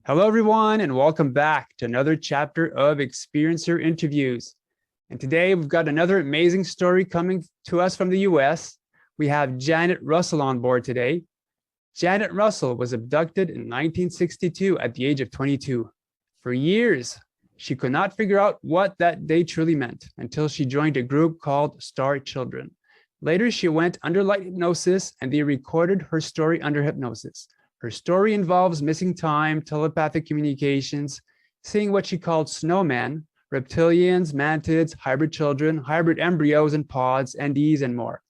Hello, everyone, and welcome back to another chapter of Experiencer Interviews. And today we've got another amazing story coming to us from the US. We have Janet Russell on board today. Janet Russell was abducted in 1962 at the age of 22. For years, she could not figure out what that day truly meant until she joined a group called Star Children. Later, she went under light hypnosis and they recorded her story under hypnosis. Her story involves missing time, telepathic communications, seeing what she called snowmen, reptilians, mantids, hybrid children, hybrid embryos and pods, NDs, and more.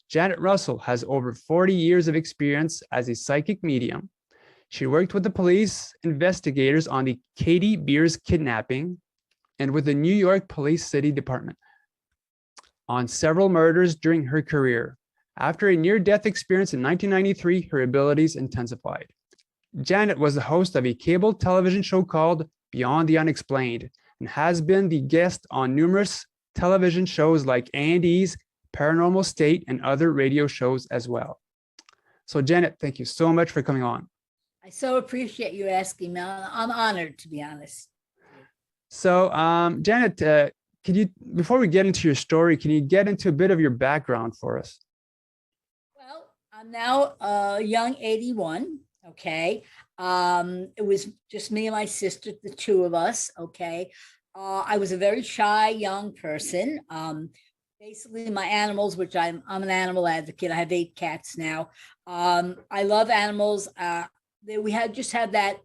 Janet Russell has over 40 years of experience as a psychic medium. She worked with the police investigators on the Katie Beers kidnapping and with the New York Police City Department on several murders during her career. After a near-death experience in 1993, her abilities intensified. Janet was the host of a cable television show called Beyond the Unexplained and has been the guest on numerous television shows like A&E's Paranormal State and other radio shows as well. So Janet, thank you so much for coming on. I so appreciate you asking me. I'm honored, to be honest. So Janet, can you, before we get into your story, can you get into a bit of your background for us? I'm now a young 81, okay? It was just me and my sister, the two of us, okay? I was a very shy young person. Basically, my animals, which I'm an animal advocate. I have 8 cats now. I love animals. We just had that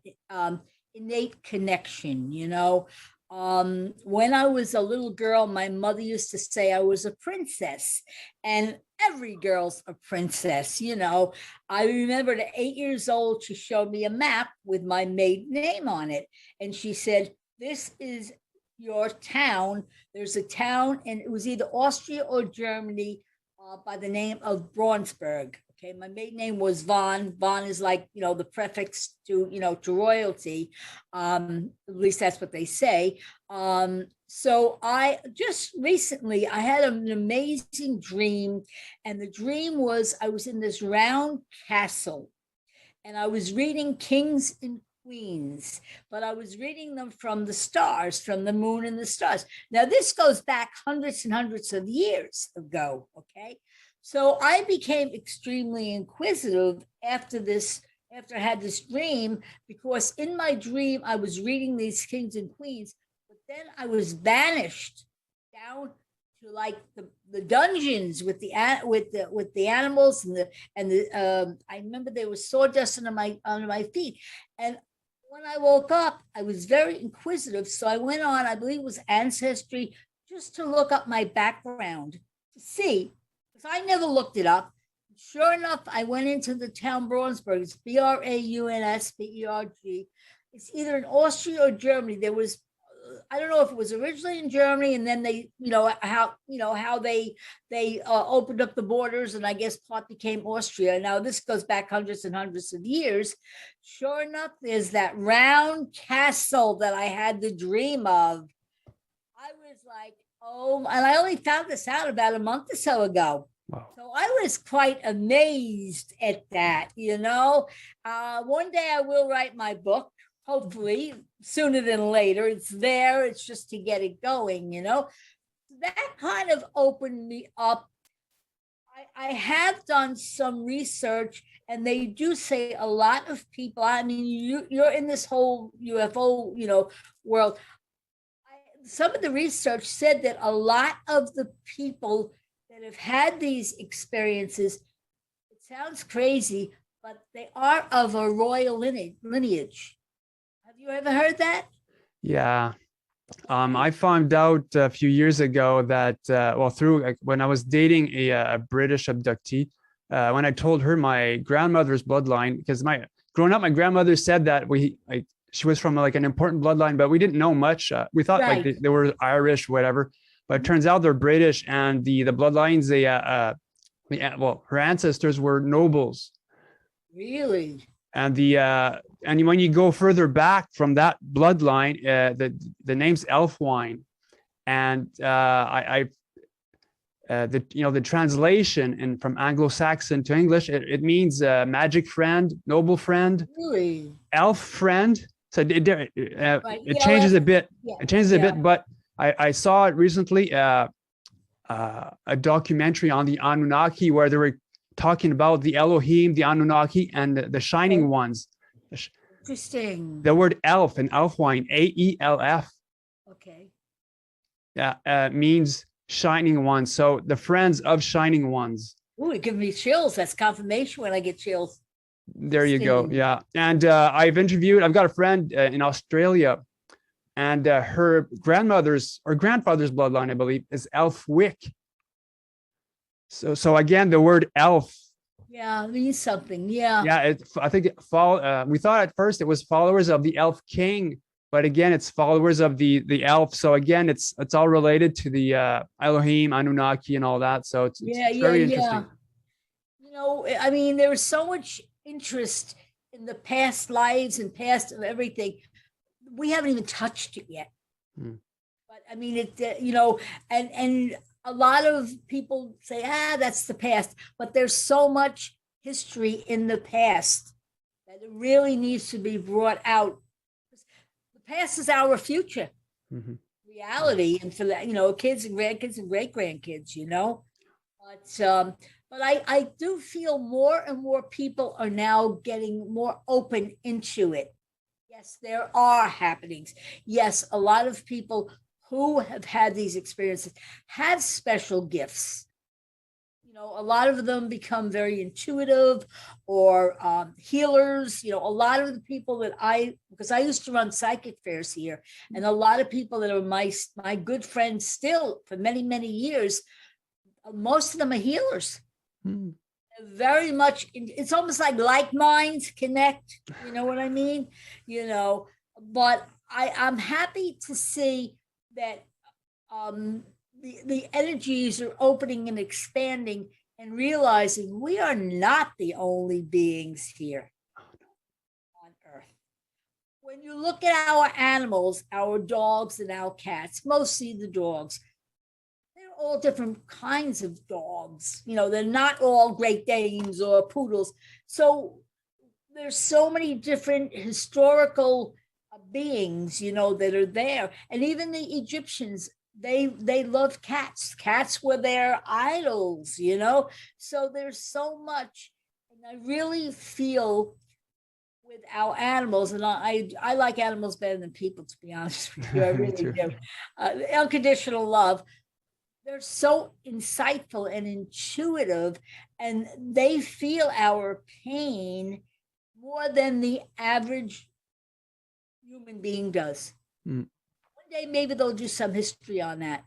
innate connection, you know? When I was a little girl, my mother used to say I was a princess, and every girl's a princess, you know. I remember at 8 years old, she showed me a map with my maiden name on it. And she said, "This is your town." There's a town, and it was either Austria or Germany by the name of Braunsberg. Okay, my maiden name was Von. Von is like, you know, the prefix to, you know, to royalty. At least that's what they say. So I just recently, I had an amazing dream. And the dream was I was in this round castle and I was reading kings and queens, but I was reading them from the stars, from the moon and the stars. Now, this goes back hundreds and hundreds of years ago, okay? So I became extremely inquisitive after I had this dream, because in my dream, I was reading these kings and queens, but then I was banished down to like the dungeons with the animals and the I remember there was sawdust under my feet. And when I woke up, I was very inquisitive. So I went on, I believe it was Ancestry, just to look up my background to see. I never looked it up. Sure enough, I went into the town Braunsberg. It's Braunsberg. It's either in Austria or Germany. There was, I don't know if it was originally in Germany, and then they, how they opened up the borders, and I guess part became Austria. Now this goes back hundreds and hundreds of years. Sure enough, there's that round castle that I had the dream of. I was like, oh, and I only found this out about a month or so ago. Wow. So I was quite amazed at that, you know. One day I will write my book, hopefully sooner than later. It's there. It's just to get it going, you know. That kind of opened me up. I have done some research, and they do say a lot of people, I mean, you're in this whole UFO, you know, world. Some of the research said that a lot of the people that have had these experiences, it sounds crazy, but they are of a royal lineage. Have you ever heard that? Yeah. I found out a few years ago that, through when I was dating a British abductee, when I told her my grandmother's bloodline, because growing up, my grandmother said that she was from like an important bloodline, but we didn't know much. We thought like they were Irish, whatever. But it turns out they're British, and the bloodlines, her ancestors were nobles. Really? And and when you go further back from that bloodline, the name's Elfwine, and the translation and from Anglo-Saxon to English, it means magic friend, noble friend, really? Elf friend. So Right. it changes a bit. Yeah. It changes a bit, but I saw recently a documentary on the Anunnaki where they were talking about the Elohim, the Anunnaki, and the shining ones. Interesting. The word elf in Elfwine, AELF, Okay. means shining ones. So the friends of shining ones. Ooh, it gives me chills. That's confirmation when I get chills. There you go. Yeah. And I've got a friend in Australia, and her grandmother's or grandfather's bloodline, I believe, is Elfwick. So again, the word elf. Yeah, it means something. Yeah. Yeah. I think we thought at first it was followers of the Elf King, but again, it's followers of the elf. So again, it's all related to the Elohim, Anunnaki, and all that. So it's very interesting. You know, I mean, there was so much interest in the past lives and past of everything. We haven't even touched it yet. But I mean, you know, and a lot of people say, that's the past. But there's so much history in the past that it really needs to be brought out. The past is our future reality, and for that, you know, kids and grandkids and great grandkids, you know. But I do feel more and more people are now getting more open into it. Yes, there are happenings. Yes, a lot of people who have had these experiences have special gifts. You know, a lot of them become very intuitive or healers. You know, a lot of the people that because I used to run psychic fairs here, and a lot of people that are my good friends still for many, many years, most of them are healers. Very much, it's almost like minds connect, you know what I mean? You know, but I'm happy to see that the energies are opening and expanding and realizing we are not the only beings here on Earth. When you look at our animals, our dogs and our cats, mostly the dogs, all different kinds of dogs. You know, they're not all Great Danes or poodles. So there's so many different historical beings, you know, that are there. And even the Egyptians, they loved cats. Cats were their idols, you know. So there's so much. And I really feel with our animals, and I like animals better than people, to be honest with you. I really do. Unconditional love. They're so insightful and intuitive, and they feel our pain more than the average human being does. One day, maybe they'll do some history on that.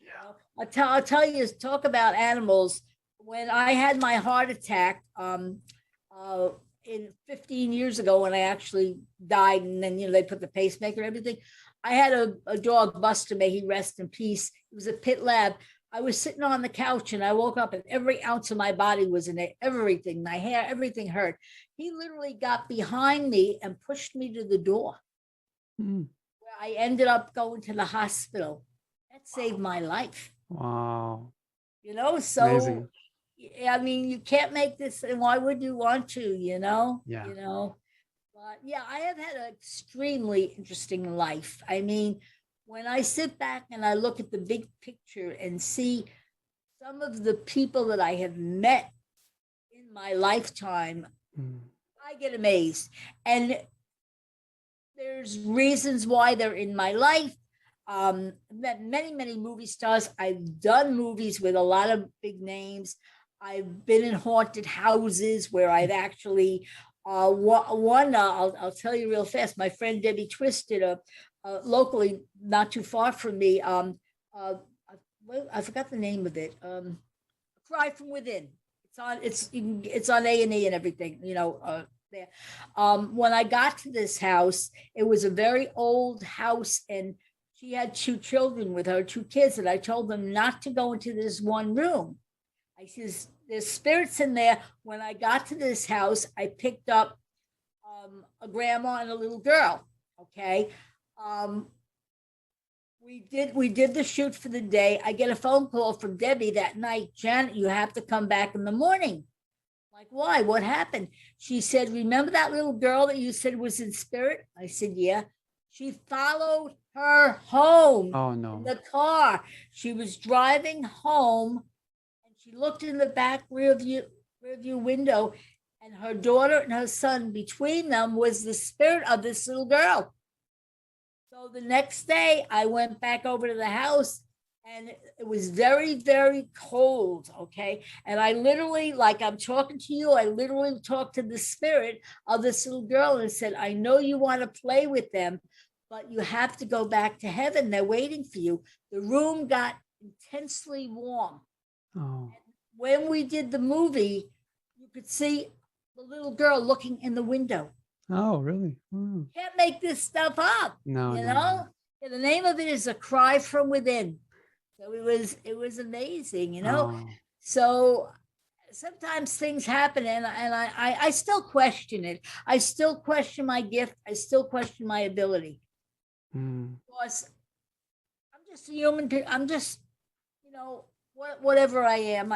Yeah. I'll tell you, talk about animals. When I had my heart attack in 15 years ago, when I actually died, and then, you know, they put the pacemaker and everything, I had a dog, Buster, may he rest in peace. It was a pit lab. I was sitting on the couch and I woke up and every ounce of my body was in it, everything, my hair, everything hurt. He literally got behind me and pushed me to the door. Where I ended up going to the hospital. That saved my life. Wow. You know, so amazing. I mean, you can't make this, and why would you want to, you know? Yeah. You know. But yeah, I have had an extremely interesting life. I mean, when I sit back and I look at the big picture and see some of the people that I have met in my lifetime, I get amazed. And there's reasons why they're in my life. Met many, many movie stars. I've done movies with a lot of big names. I've been in haunted houses where I've actually I'll tell you real fast. My friend Debbie Twisted, locally, not too far from me. I forgot the name of it. Cry from Within. It's on A&E and everything. You know, there. When I got to this house, it was a very old house, and she had 2 children with her, 2 kids, and I told them not to go into this one room. I says, there's spirits in there. When I got to this house, I picked up a grandma and a little girl. Okay. We did the shoot for the day. I get a phone call from Debbie that night. Janet, you have to come back in the morning. Like, why? What happened? She said, remember that little girl that you said was in spirit? I said, yeah. She followed her home Oh in no. the car. She was driving home and she looked in the back rear view window, and her daughter and her son, between them was the spirit of this little girl. So the next day I went back over to the house, and it was very, very cold. Okay. And I literally, like I'm talking to you, I literally talked to the spirit of this little girl and said, I know you want to play with them, but you have to go back to heaven. They're waiting for you. The room got intensely warm. Oh. When we did the movie, you could see the little girl looking in the window. Oh, really? Mm. Can't make this stuff up. No, you no, know. no. Yeah, the name of it is A Cry from Within. So it was amazing, you know. Oh. So sometimes things happen, and I still question it. I still question my gift. I still question my ability. Mm. Because I'm just a human. I'm just, you know, whatever I am,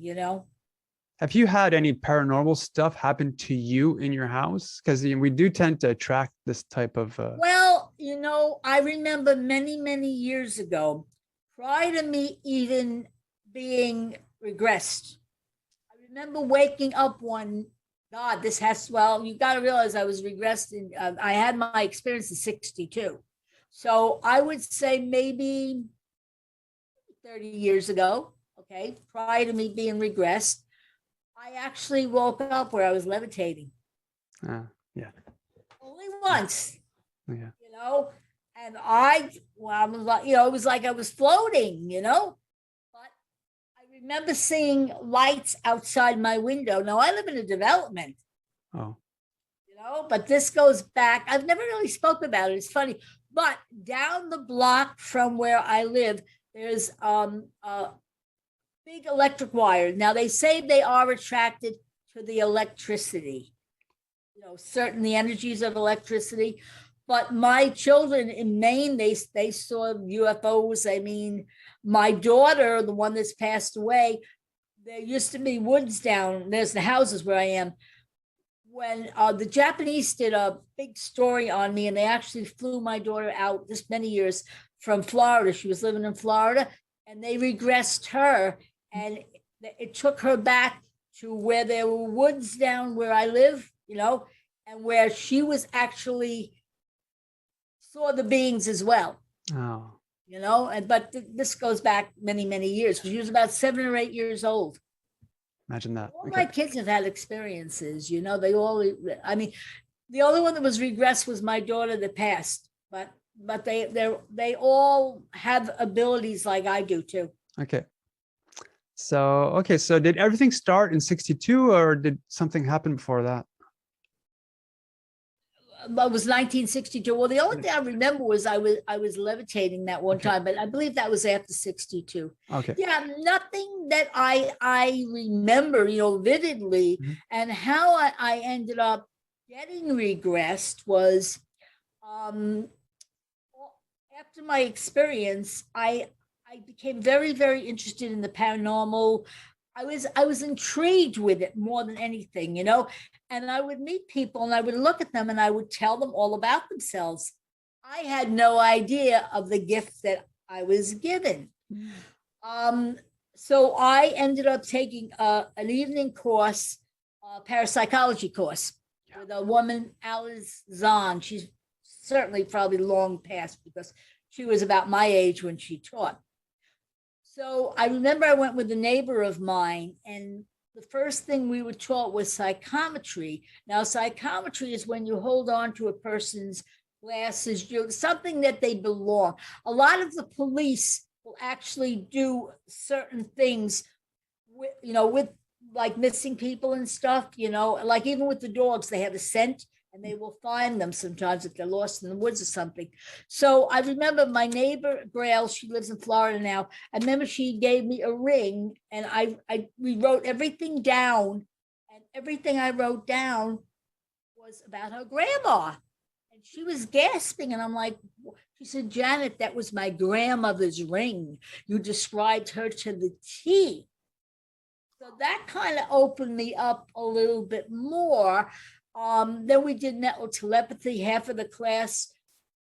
you know. Have you had any paranormal stuff happen to you in your house? Because we do tend to attract this type of. Well, you know, I remember many, many years ago, prior to me even being regressed, I remember waking up one. God, this has, well, you got to realize I was regressed in, I had my experience in 62. So I would say maybe 30 years ago, okay, prior to me being regressed, I actually woke up where I was levitating. Yeah. Only once. Yeah. You know, and I was like, you know, it was like I was floating, you know, but I remember seeing lights outside my window. Now I live in a development. Oh. You know, but this goes back. I've never really spoke about it. It's funny, but down the block from where I live, there's big electric wires. Now they say they are attracted to the electricity, you know, certain the energies of electricity. But my children in Maine, they saw UFOs. I mean, my daughter, the one that's passed away, there used to be woods down. There's the houses where I am. When the Japanese did a big story on me, and they actually flew my daughter out this many years from Florida. She was living in Florida, and they regressed her, and it took her back to where there were woods down where I live, you know, and where she was actually saw the beings as well. Oh. You know, and but this goes back many, many years. She was about 7 or 8 years old. Imagine that. All Okay. my kids have had experiences, you know, they all, I mean, the only one that was regressed was my daughter that passed, but they all have abilities like I do too. Okay. So did everything start in 62, or did something happen before that? It was 1962. Well, the only thing I remember was I was levitating that one time, but I believe that was after 62. Okay. Yeah, nothing that I remember, you know, vividly. Mhm. And how I ended up getting regressed was after my experience, I became very, very interested in the paranormal. I was intrigued with it more than anything, you know. And I would meet people and I would look at them and I would tell them all about themselves. I had no idea of the gift that I was given. So I ended up taking an evening course, parapsychology course, with a woman, Alice Zahn. She's certainly probably long past because she was about my age when she taught. So I remember I went with a neighbor of mine, and the first thing we were taught was psychometry. Now, psychometry is when you hold on to a person's glasses, something that they belong. A lot of the police will actually do certain things with, you know, with like missing people and stuff, you know, like even with the dogs, they have a scent and they will find them sometimes if they're lost in the woods or something. So I remember my neighbor, Grail, she lives in Florida now. I remember she gave me a ring, and we wrote everything down, and everything I wrote down was about her grandma. And she was gasping, and I'm like, she said, Janet, that was my grandmother's ring. You described her to the T. So that kind of opened me up a little bit more. Then we did mental telepathy. Half of the class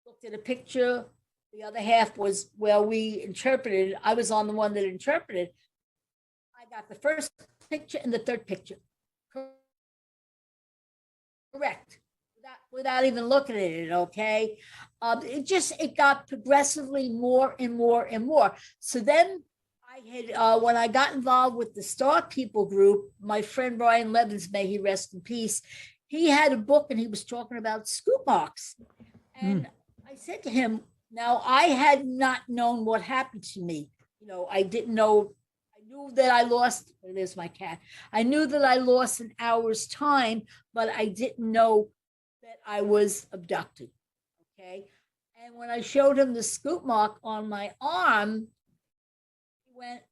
looked at a picture. The other half was where we interpreted. I was on the one that interpreted. I got the first picture and the third picture. Correct. Without even looking at it, okay? It got progressively more and more and more. So then I had, when I got involved with the Star People group, my friend Brian Levins, may he rest in peace, he had a book and he was talking about scoop marks. And I said to him, now I had not known what happened to me. I didn't know. I knew that I lost, there's my cat. I knew that I lost an hour's time, but I didn't know that I was abducted. Okay. And when I showed him the scoop mark on my arm, he went,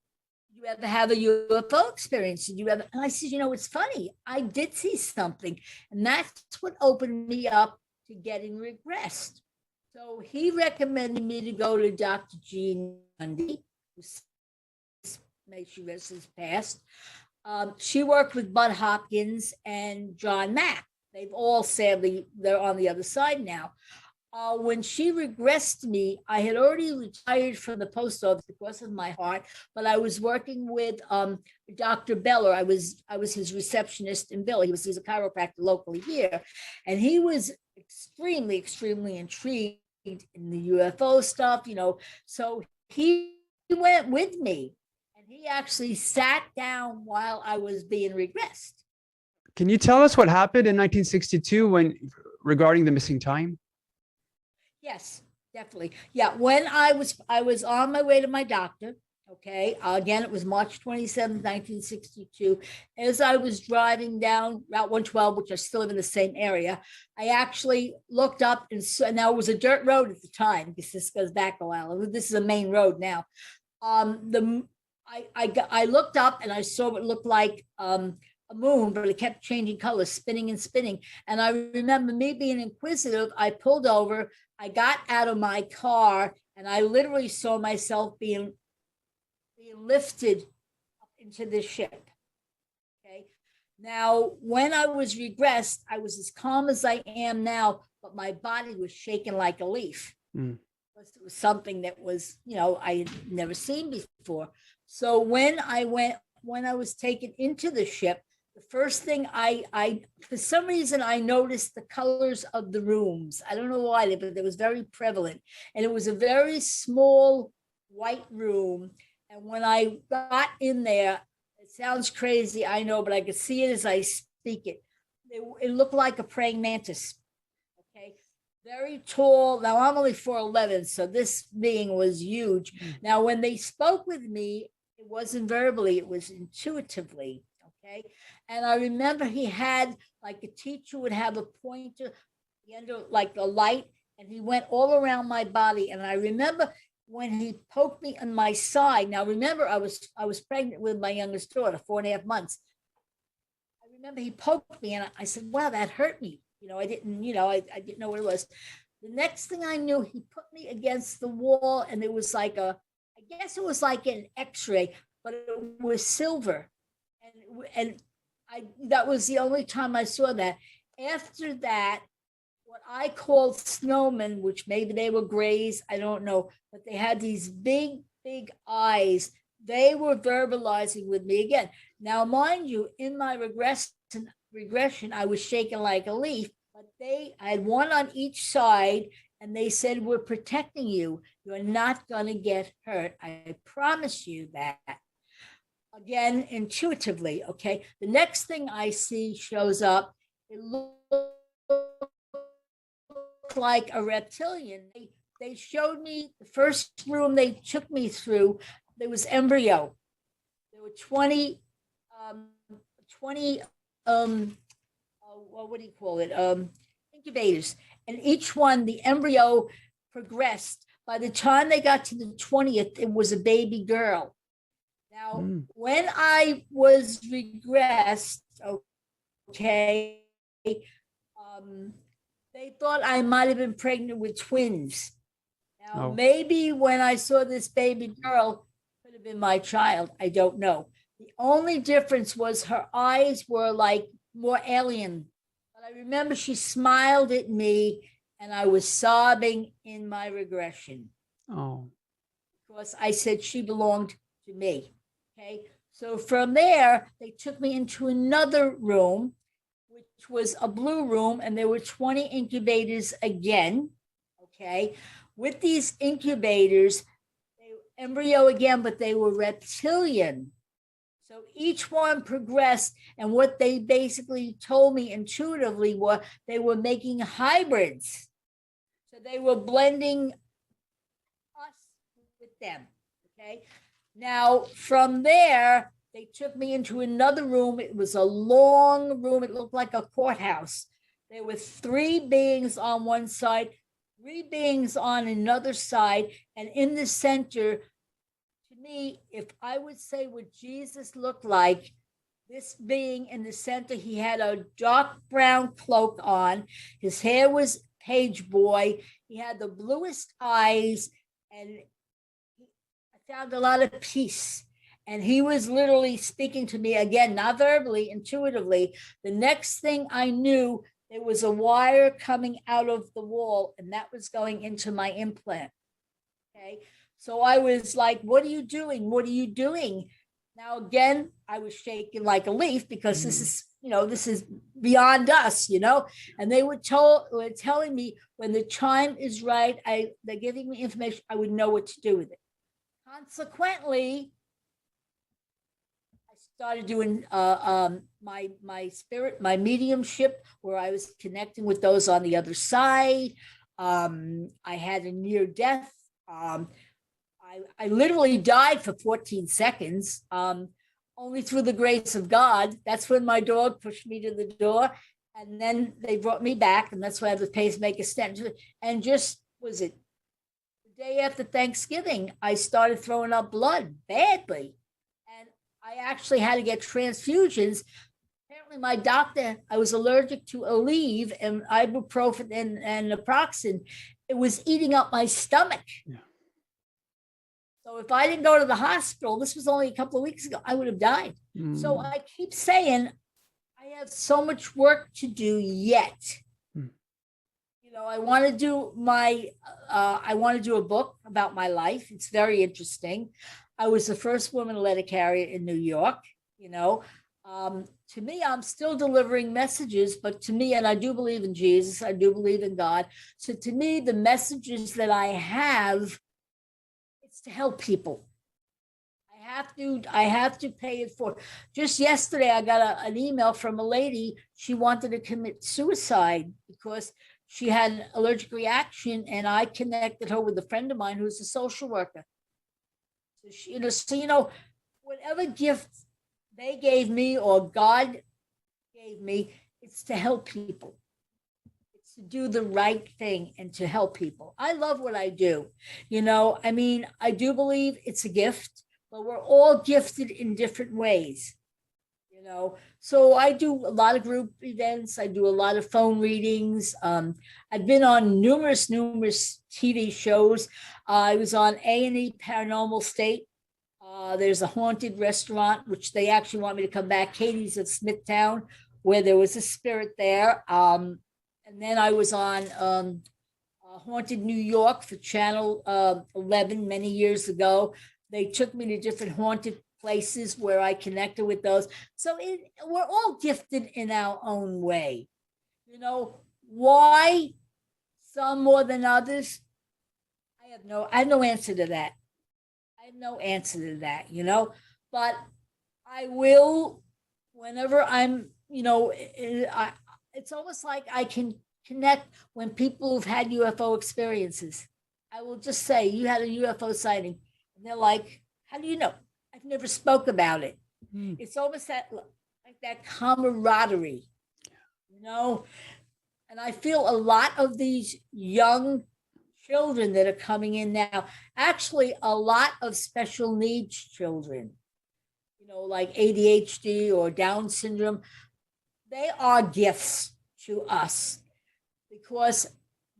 "You ever have a UFO experience? Did you ever?" And I said, it's funny. I did see something. And that's what opened me up to getting regressed. So he recommended me to go to Dr. Jean Mundy, who may she rest his past. She worked with Bud Hopkins and John Mack. They've all sadly, they're on the other side now. When she regressed me, I had already retired from the post office because of my heart, but I was working with Dr. Beller. I was his receptionist in Bill. He was a chiropractor locally here, and he was extremely, extremely intrigued in the UFO stuff, So he went with me, and he actually sat down while I was being regressed. Can you tell us what happened in 1962 regarding the missing time? Yes, definitely. Yeah, when I was on my way to my doctor. Okay, again, it was March 27th, 1962. As I was driving down Route 112, which I still live in the same area, I actually looked up and saw, now it was a dirt road at the time, because this goes back a while. This is a main road now. I looked up and I saw what looked like a moon, but it kept changing colors, spinning and spinning. And I remember me being inquisitive. I pulled over, I got out of my car, and I literally saw myself being lifted up into this ship. Okay. Now, when I was regressed, I was as calm as I am now, but my body was shaking like a leaf. It was something that was, I had never seen before. So when I was taken into the ship, the first thing I for some reason, I noticed the colors of the rooms. I don't know why, but it was very prevalent. And it was a very small white room. And when I got in there, it sounds crazy, I know, but I could see it as I speak it. It looked like a praying mantis. Okay. Very tall. Now I'm only 4'11", so this being was huge. Now, when they spoke with me, it wasn't verbally, it was intuitively. Okay. And I remember he had, like a teacher would have a pointer, the end of like a light, and he went all around my body. And I remember when he poked me on my side. Now, remember, I was pregnant with my youngest daughter, 4.5 months. I remember he poked me, and I said, "Wow, that hurt me." I didn't know what it was. The next thing I knew, he put me against the wall, and it was like I guess it was like an X-ray, but it was silver. And that was the only time I saw that. After that, what I called snowmen, which maybe they were grays, I don't know, but they had these big, big eyes. They were verbalizing with me again. Now, mind you, in my regression, I was shaking like a leaf, but I had one on each side, and they said, "We're protecting you. You're not going to get hurt. I promise you that." Again, intuitively, okay? The next thing I see shows up, it looks like a reptilian. They showed me the first room they took me through. There was embryo. There were 20 what do you call it? Incubators. And each one, the embryo progressed. By the time they got to the 20th, it was a baby girl. Now, when I was regressed, okay, they thought I might have been pregnant with twins. Now, maybe when I saw this baby girl, could have been my child. I don't know. The only difference was her eyes were like more alien. But I remember she smiled at me and I was sobbing in my regression. Oh. Because I said she belonged to me. Okay. So from there, they took me into another room, which was a blue room, and there were 20 incubators again. Okay. With these incubators, they were embryo again, but they were reptilian. So each one progressed, and what they basically told me intuitively were they were making hybrids. So they were blending us with them. Okay. Now, from there, they took me into another room. It was a long room. It looked like a courthouse. There were 3 beings on one side, 3 beings on another side. And in the center, to me, if I would say what Jesus looked like, this being in the center, he had a dark brown cloak on. His hair was page boy. He had the bluest eyes, and I found a lot of peace. And he was literally speaking to me again, not verbally, intuitively. The next thing I knew, there was a wire coming out of the wall, and that was going into my implant. Okay. So I was like, what are you doing? What are you doing? Now, again, I was shaking like a leaf because this is, this is beyond us, and they were telling me when the time is right, they're giving me information, I would know what to do with it. Consequently, I started doing my spirit, my mediumship, where I was connecting with those on the other side. I had a near death. I literally died for 14 seconds, only through the grace of God. That's when my dog pushed me to the door, and then they brought me back, and that's why I had the pacemaker stent. And just was it the day after Thanksgiving, I started throwing up blood badly, and I actually had to get transfusions. Apparently, my doctor, I was allergic to Aleve and ibuprofen and naproxen. It was eating up my stomach. Yeah. So if I didn't go to the hospital, this was only a couple of weeks ago, I would have died. So I keep saying I have so much work to do yet. I want to do I want to do a book about my life. It's very interesting. I was the first woman letter carrier in New York. To me, I'm still delivering messages, but to me, and I do believe in Jesus, I do believe in God. So to me, the messages that I have, to help people. I have to pay it for. Just yesterday, I got an email from a lady. She wanted to commit suicide because she had an allergic reaction, and I connected her with a friend of mine who's a social worker. So whatever gift they gave me or God gave me, it's to help people. To do the right thing and to help people. I love what I do. I do believe it's a gift, but we're all gifted in different ways. So I do a lot of group events. I do a lot of phone readings. I've been on numerous TV shows. I was on A&E Paranormal State. There's a haunted restaurant, which they actually want me to come back. Katie's at Smithtown, where there was a spirit there. And then I was on Haunted New York for Channel 11 many years ago. They took me to different haunted places where I connected with those. So we're all gifted in our own way. Why some more than others? I have no answer to that. I have no answer to that, but I will, whenever I'm, it's almost like I can connect when people have had UFO experiences. I will just say, you had a UFO sighting. And they're like, how do you know? I've never spoke about it. It's almost like that camaraderie, And I feel a lot of these young children that are coming in now, actually a lot of special needs children, like ADHD or Down syndrome, they are gifts to us because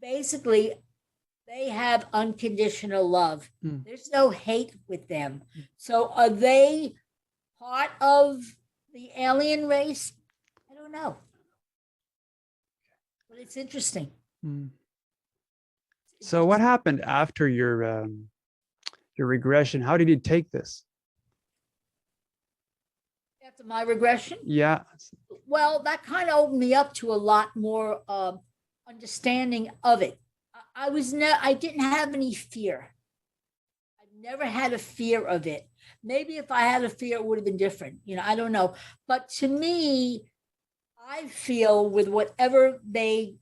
basically they have unconditional love. There's no hate with them. So are they part of the alien race? I don't know. But it's interesting. So what happened after your regression? How did you take this? After my regression? Yeah. Well, that kind of opened me up to a lot more understanding of it. I didn't have any fear. I never had a fear of it. Maybe if I had a fear, it would have been different. I don't know. But to me, I feel with whatever they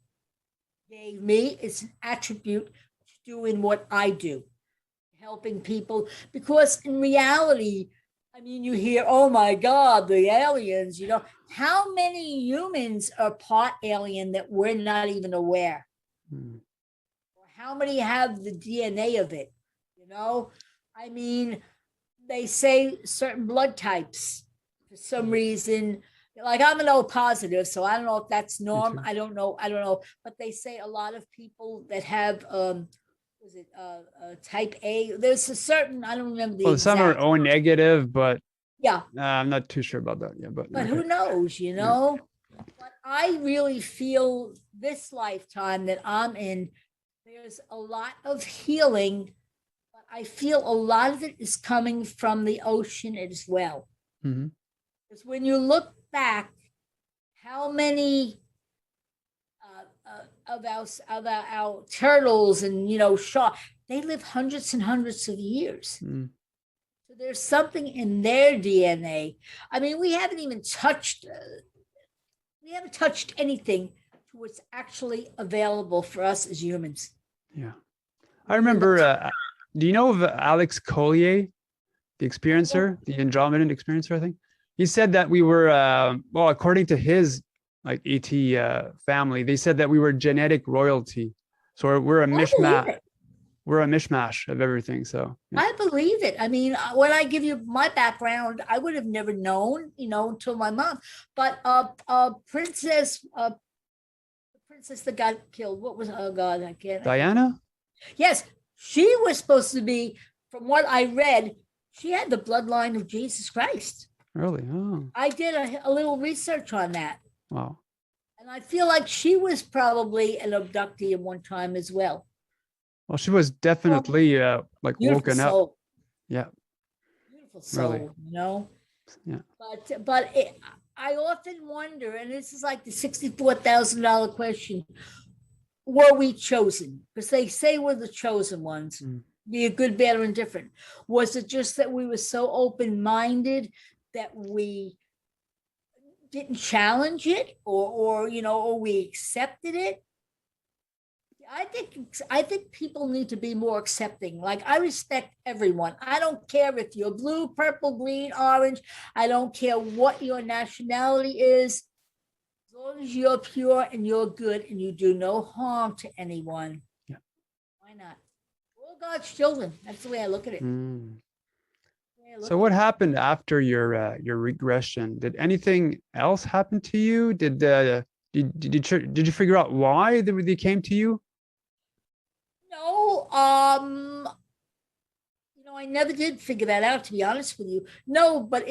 gave me, it's an attribute to doing what I do, helping people. Because in reality, I mean, you hear, oh my God, the aliens, how many humans are part alien that we're not even aware? Or how many have the DNA of it? I mean, they say certain blood types for some reason, like I'm an O positive, so I don't know if that's norm. I don't know. But they say a lot of people that have was it type A? There's a certain, I don't remember the Well, exact. some are O negative, but yeah, I'm not too sure about that. Yeah, but okay. Who knows, Yeah. But I really feel this lifetime that I'm in, there's a lot of healing, but I feel a lot of it is coming from the ocean as well. Because when you look back, how many of our turtles and sharks, they live hundreds and hundreds of years. So there's something in their DNA. I mean, we haven't even touched anything to what's actually available for us as humans. Yeah, I remember. Do you know of Alex Collier, the experiencer, the Andromedan experiencer? I think he said that we were well, according to his like ET family, they said that we were genetic royalty. So we're a mishmash. We're a mishmash of everything. So yeah. I believe it. I mean, when I give you my background, I would have never known, until my mom. But princess that got killed. What was? Oh God, I can't. Diana? Yes, she was supposed to be. From what I read, she had the bloodline of Jesus Christ. Really? Oh. I did a little research on that. Wow. And I feel like she was probably an abductee at one time as well. Well, she was definitely like woken soul. up. Yeah. Beautiful soul, really. Yeah. But I often wonder, and this is like the $64,000 question: were we chosen? Because they say we're the chosen ones. Be a good, bad, or indifferent. Was it just that we were so open-minded that we didn't challenge it, or we accepted it? I think people need to be more accepting. Like, I respect everyone. I don't care if you're blue, purple, green, orange. I don't care what your nationality is. As long as you're pure and you're good and you do no harm to anyone. Yeah. Why not? We're all God's children. That's the way I look at it. So what happened after your regression? Did anything else happen to you? Did you figure out why they came to you? No, I never did figure that out, to be honest with you. No, but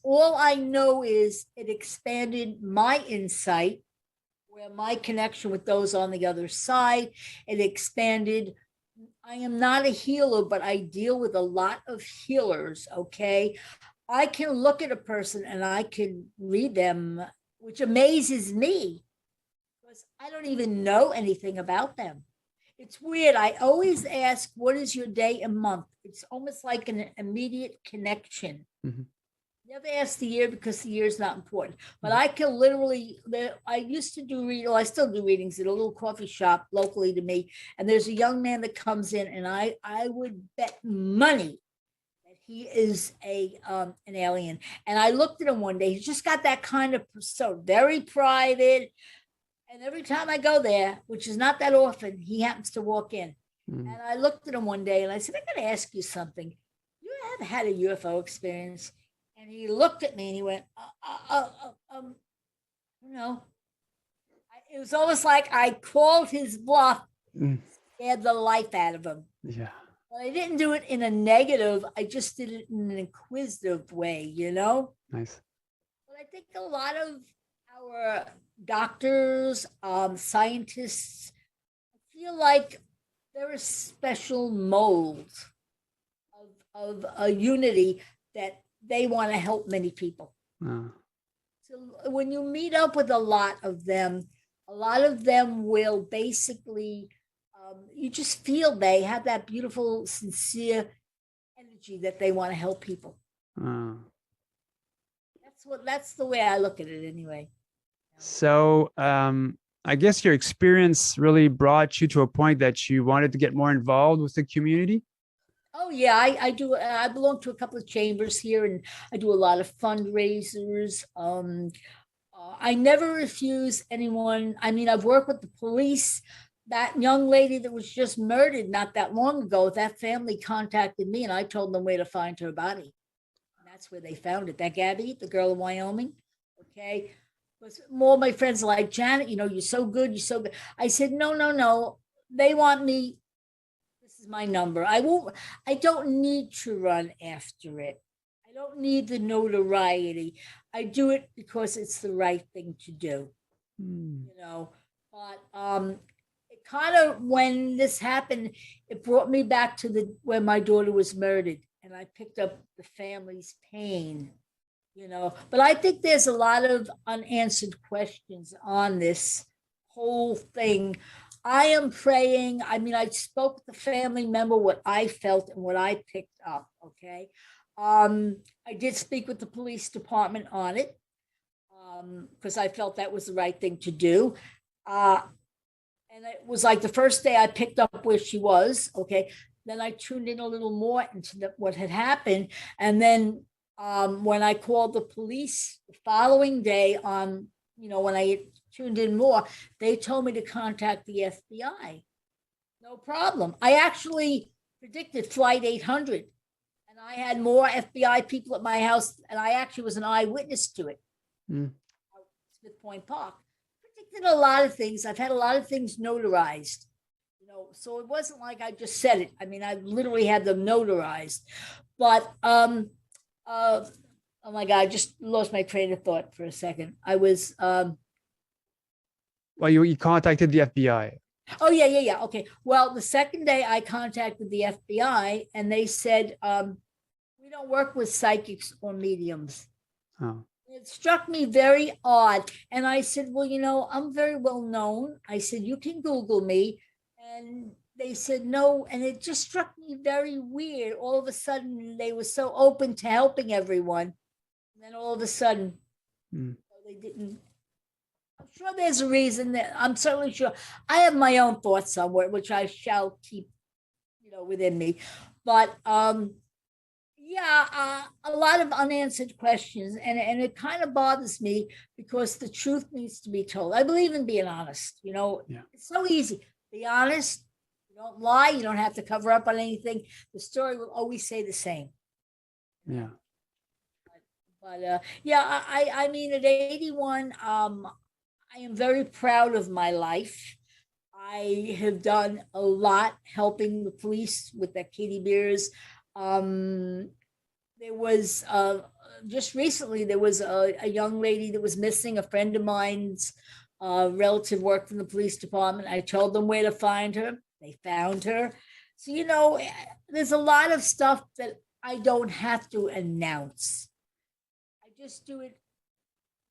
all I know is it expanded my insight, where my connection with those on the other side, it expanded. I am not a healer, but I deal with a lot of healers, okay? I can look at a person and I can read them, which amazes me because I don't even know anything about them. It's weird. I always ask, what is your day and month? It's almost like an immediate connection. Never ask the year because the year is not important. But I can literally, I used to do I still do readings at a little coffee shop locally to me. And there's a young man that comes in, and I would bet money that he is an alien. And I looked at him one day. He's just got that kind of persona, very private. And every time I go there, which is not that often, he happens to walk in. And I looked at him one day and I said, I got to ask you something. You ever had a UFO experience? And he looked at me and he went, it was almost like I called his bluff, scared the life out of him. Yeah. I didn't do it in a negative. I just did it in an inquisitive way, Nice. But I think a lot of our doctors, scientists, I feel like there is special mold of a unity that they want to help many people. Uh, So when you meet up with a lot of them will basically, you just feel they have that beautiful, sincere energy that they want to help people. uh. That's the way I look at it anyway. So I guess your experience really brought you to a point that you wanted to get more involved with the community. Oh yeah, I do. I belong to a couple of chambers here, and I do a lot of fundraisers. I never refuse anyone. I mean, I've worked with the police. That young lady that was just murdered not that long ago, that family contacted me, and I told them where to find her body. And that's where they found it. That Gabby, the girl in Wyoming. Okay. Because more of my friends are like, Janet, you're so good. You're so good. I said, no, no, no. They want me. This is my number. I don't need to run after it. I don't need the notoriety. I do it because it's the right thing to do. But it kind of, when this happened, it brought me back to when my daughter was murdered, and I picked up the family's pain. But I think there's a lot of unanswered questions on this whole thing. I am praying. I mean, I spoke with the family member what I felt and what I picked up. Okay. I did speak with the police department on it because I felt that was the right thing to do. And it was like the first day I picked up where she was. Okay. Then I tuned in a little more into what had happened. And then when I called the police the following day when I tuned in more, they told me to contact the FBI. No problem. I actually predicted Flight 800, and I had more FBI people at my house, and I actually was an eyewitness to it. Smith Point Park. Predicted a lot of things. I've had a lot of things notarized. So it wasn't like I just said it. I mean, I literally had them notarized. But oh my God, I just lost my train of thought for a second. I was Well, you contacted the FBI. Oh yeah. Okay. Well, the second day I contacted the FBI, and they said, we don't work with psychics or mediums. Oh. It struck me very odd. And I said, well, I'm very well known. I said, you can Google me. And they said no. And it just struck me very weird. All of a sudden, they were so open to helping everyone. And then all of a sudden, they didn't. I'm sure there's a reason. That I'm certainly sure. I have my own thoughts on which I shall keep, within me. But a lot of unanswered questions, and it kind of bothers me because the truth needs to be told. I believe in being honest. It's so easy. Be honest. You don't lie. You don't have to cover up on anything. The story will always say the same. Yeah. But I mean, at 81, I am very proud of my life. I have done a lot helping the police with the kitty bears. There was just recently, there was a young lady that was missing. A friend of mine's relative worked in the police department. I told them where to find her. They found her. So, there's a lot of stuff that I don't have to announce. I just do it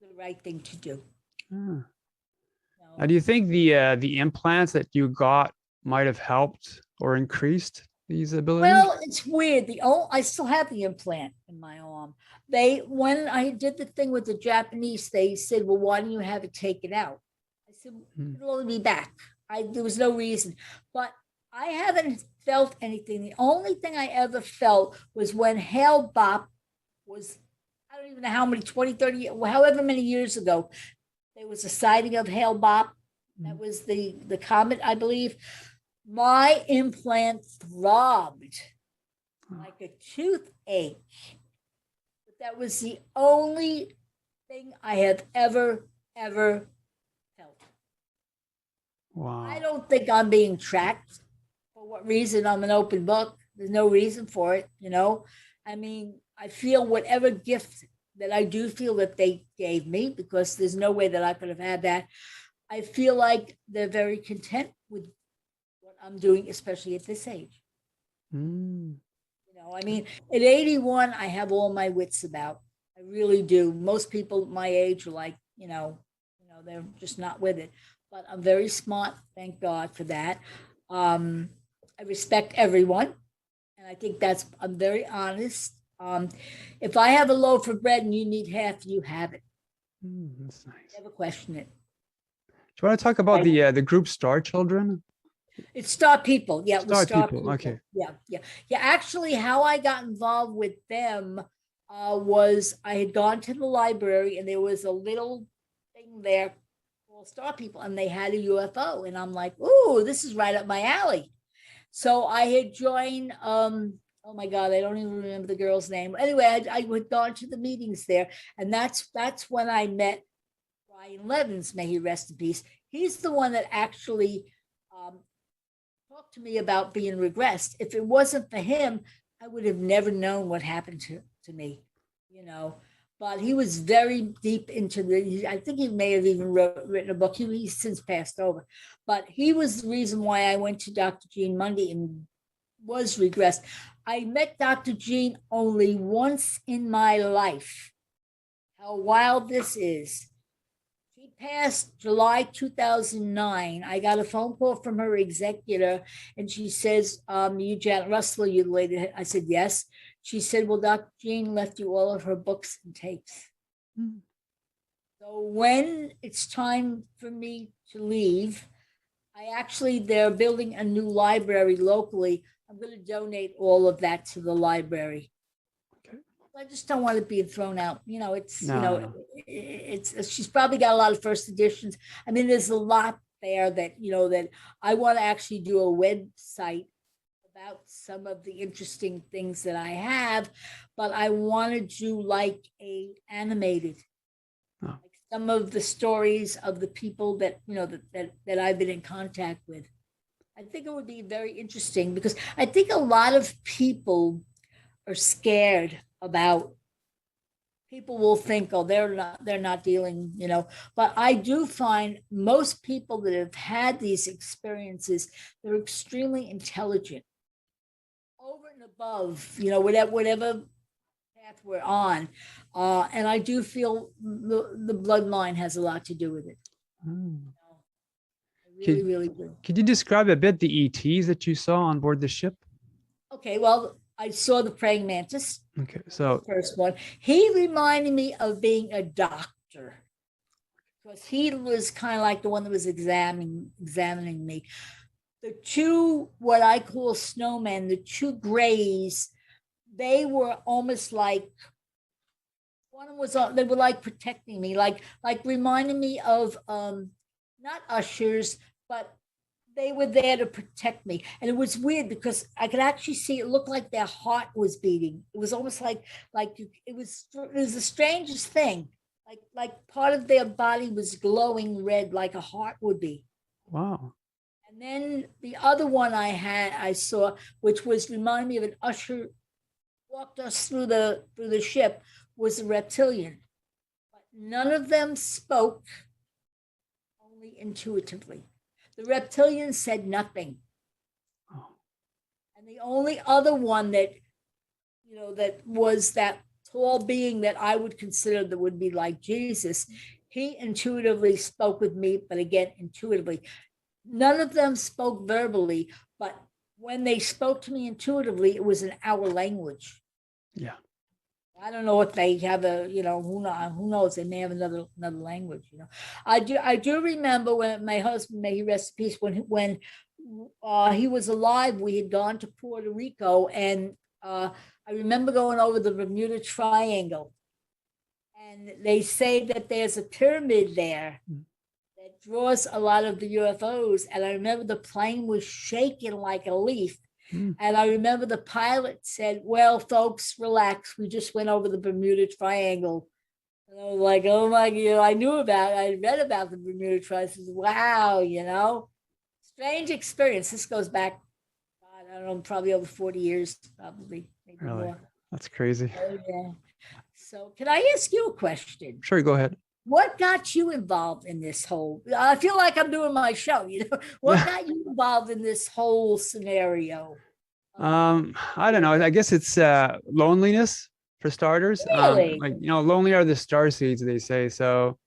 the right thing to do. Now, do you think the implants that you got might have helped or increased these abilities? Well, it's weird. I still have the implant in my arm. When I did the thing with the Japanese, they said, well, why don't you have it taken out? I said, it'll only be back. There was no reason. But I haven't felt anything. The only thing I ever felt was when Hale Bopp was, I don't even know how many, 20, 30, however many years ago, there was a sighting of Hale Bopp. That was the comet, I believe. My implant throbbed like a toothache. But that was the only thing I have ever felt. Wow. I don't think I'm being tracked. For what reason? I'm an open book. There's no reason for it, you know. I mean, I feel whatever gift that I do feel that they gave me, because there's no way that I could have had that. I feel like they're very content with what I'm doing, especially at this age. Mm. You know, I mean, at 81, I have all my wits about. I really do. Most people my age are like, they're just not with it. But I'm very smart, thank God for that. I respect everyone, and I think I'm very honest. If I have a loaf of bread and you need half, you have it. That's nice. Never question it. Do you want to talk about the group Star Children? It's Star People. Yeah, it was Star People. Okay. Yeah. Actually, how I got involved with them was I had gone to the library, and there was a little thing there called Star People, and they had a UFO, and I'm like, ooh, this is right up my alley. So I had joined. Oh my God, I don't even remember the girl's name. Anyway, I had gone to the meetings there, and that's when I met Brian Levins. May he rest in peace. He's the one that actually talked to me about being regressed. If it wasn't for him, I would have never known what happened to me, you know. But he was very deep into I think he may have even written a book. He's since passed over. But he was the reason why I went to Dr. Jean Mundy and was regressed. I met Dr. Jean only once in my life. How wild this is. She passed July 2009. I got a phone call from her executor, and she says, you Janet Russell, you the lady. I said, yes. She said, well, Dr. Jean left you all of her books and tapes. Mm. So when it's time for me to leave, they're building a new library locally. I'm going to donate all of that to the library. Okay. I just don't want it being thrown out. It's she's probably got a lot of first editions. I mean, there's a lot there that I want to actually do a website about some of the interesting things that I have, but I want to do like a animated, like some of the stories of the people that that I've been in contact with. I think it would be very interesting, because I think a lot of people are scared about. People will think, oh, they're not dealing, But I do find most people that have had these experiences, they're extremely intelligent, over and above, whatever path we're on. And I do feel the bloodline has a lot to do with it. Mm. Really do. Could you describe a bit the ETs that you saw on board the ship? Okay, well, I saw the praying mantis. Okay, so the first one. He reminded me of being a doctor, because he was kind of like the one that was examining me. The two, what I call snowmen, the two grays, they were almost like, one was, they were like protecting me, like reminding me of not ushers, but they were there to protect me. And it was weird, because I could actually see, it looked like their heart was beating. It was almost like it was the strangest thing. Like part of their body was glowing red, like a heart would be. Wow. And then the other one I saw, which was reminding me of an usher, walked us through the ship, was a reptilian. But none of them spoke, only intuitively. The reptilian said nothing. Oh. And the only other one that was that tall being that I would consider that would be like Jesus, he intuitively spoke with me, but again, intuitively. None of them spoke verbally, but when they spoke to me intuitively, it was in our language. Yeah. I don't know if they have who knows? They may have another language. I do remember when my husband, may he rest in peace, when he was alive, we had gone to Puerto Rico, and I remember going over the Bermuda Triangle, and they say that there's a pyramid there that draws a lot of the UFOs. And I remember the plane was shaking like a leaf. And I remember the pilot said, well, folks, relax. We just went over the Bermuda Triangle. And I was like, oh my God, I read about the Bermuda Triangle. Wow, strange experience. This goes back, God, I don't know, probably over 40 years, probably, maybe Really? more. That's crazy. Oh, yeah. So can I ask you a question? Sure, go ahead. What got you involved in this whole? I feel like I'm doing my show. What got you involved in this whole scenario? I don't know. I guess it's loneliness for starters. Really? Like, lonely are the star seeds, they say. So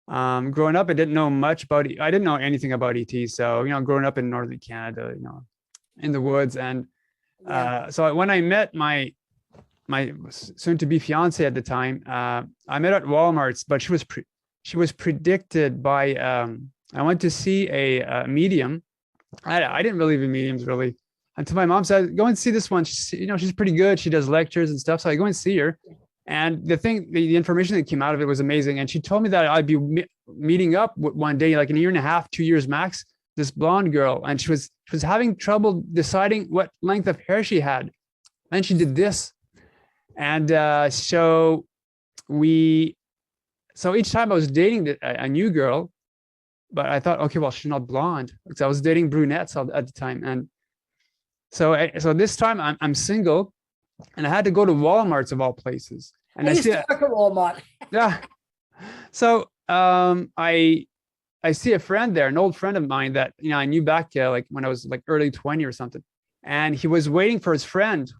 growing up, I didn't know much about I didn't know anything about ET. So, growing up in northern Canada, in the woods. And Yeah. so when I met my soon-to-be fiance at the time, I met at Walmart's, but she was predicted by I went to see a medium. I didn't believe in mediums really until my mom said, "Go and see this one. She's pretty good. She does lectures and stuff." So I go and see her, and the information that came out of it was amazing. And she told me that I'd be meeting up one day, like in a year and a half, 2 years max, this blonde girl, and she was having trouble deciding what length of hair she had, and she did this. And so each time I was dating a new girl, but I thought, okay, well, she's not blonde because I was dating brunettes at the time. And so this time I'm single, and I had to go to Walmart's of all places. And I used to work at Walmart. Yeah. So I see a friend there, an old friend of mine that I knew back like when I was like early 20 or something, and he was waiting for his friend.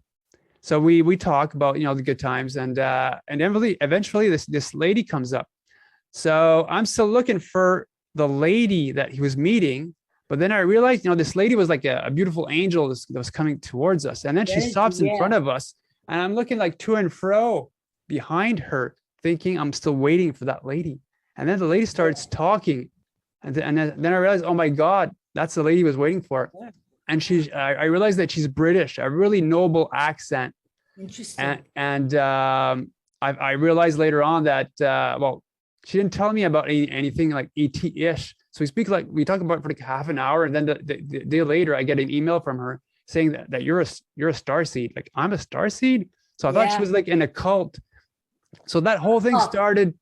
So we talk about the good times, and eventually this lady comes up. So I'm still looking for the lady that he was meeting, but then I realized this lady was like a beautiful angel that was coming towards us, and then she stops in front of us, and I'm looking like to and fro behind her, thinking I'm still waiting for that lady, and then the lady starts talking, and then I realized, oh my God, that's the lady he was waiting for. And I realized that she's British, a really noble accent. Interesting. And I realized later on that, she didn't tell me about anything like ET-ish. So we talk about it for like half an hour. And then the day later, I get an email from her saying that you're a starseed. Like, I'm a starseed. So I thought she was like in a cult. So that whole thing started.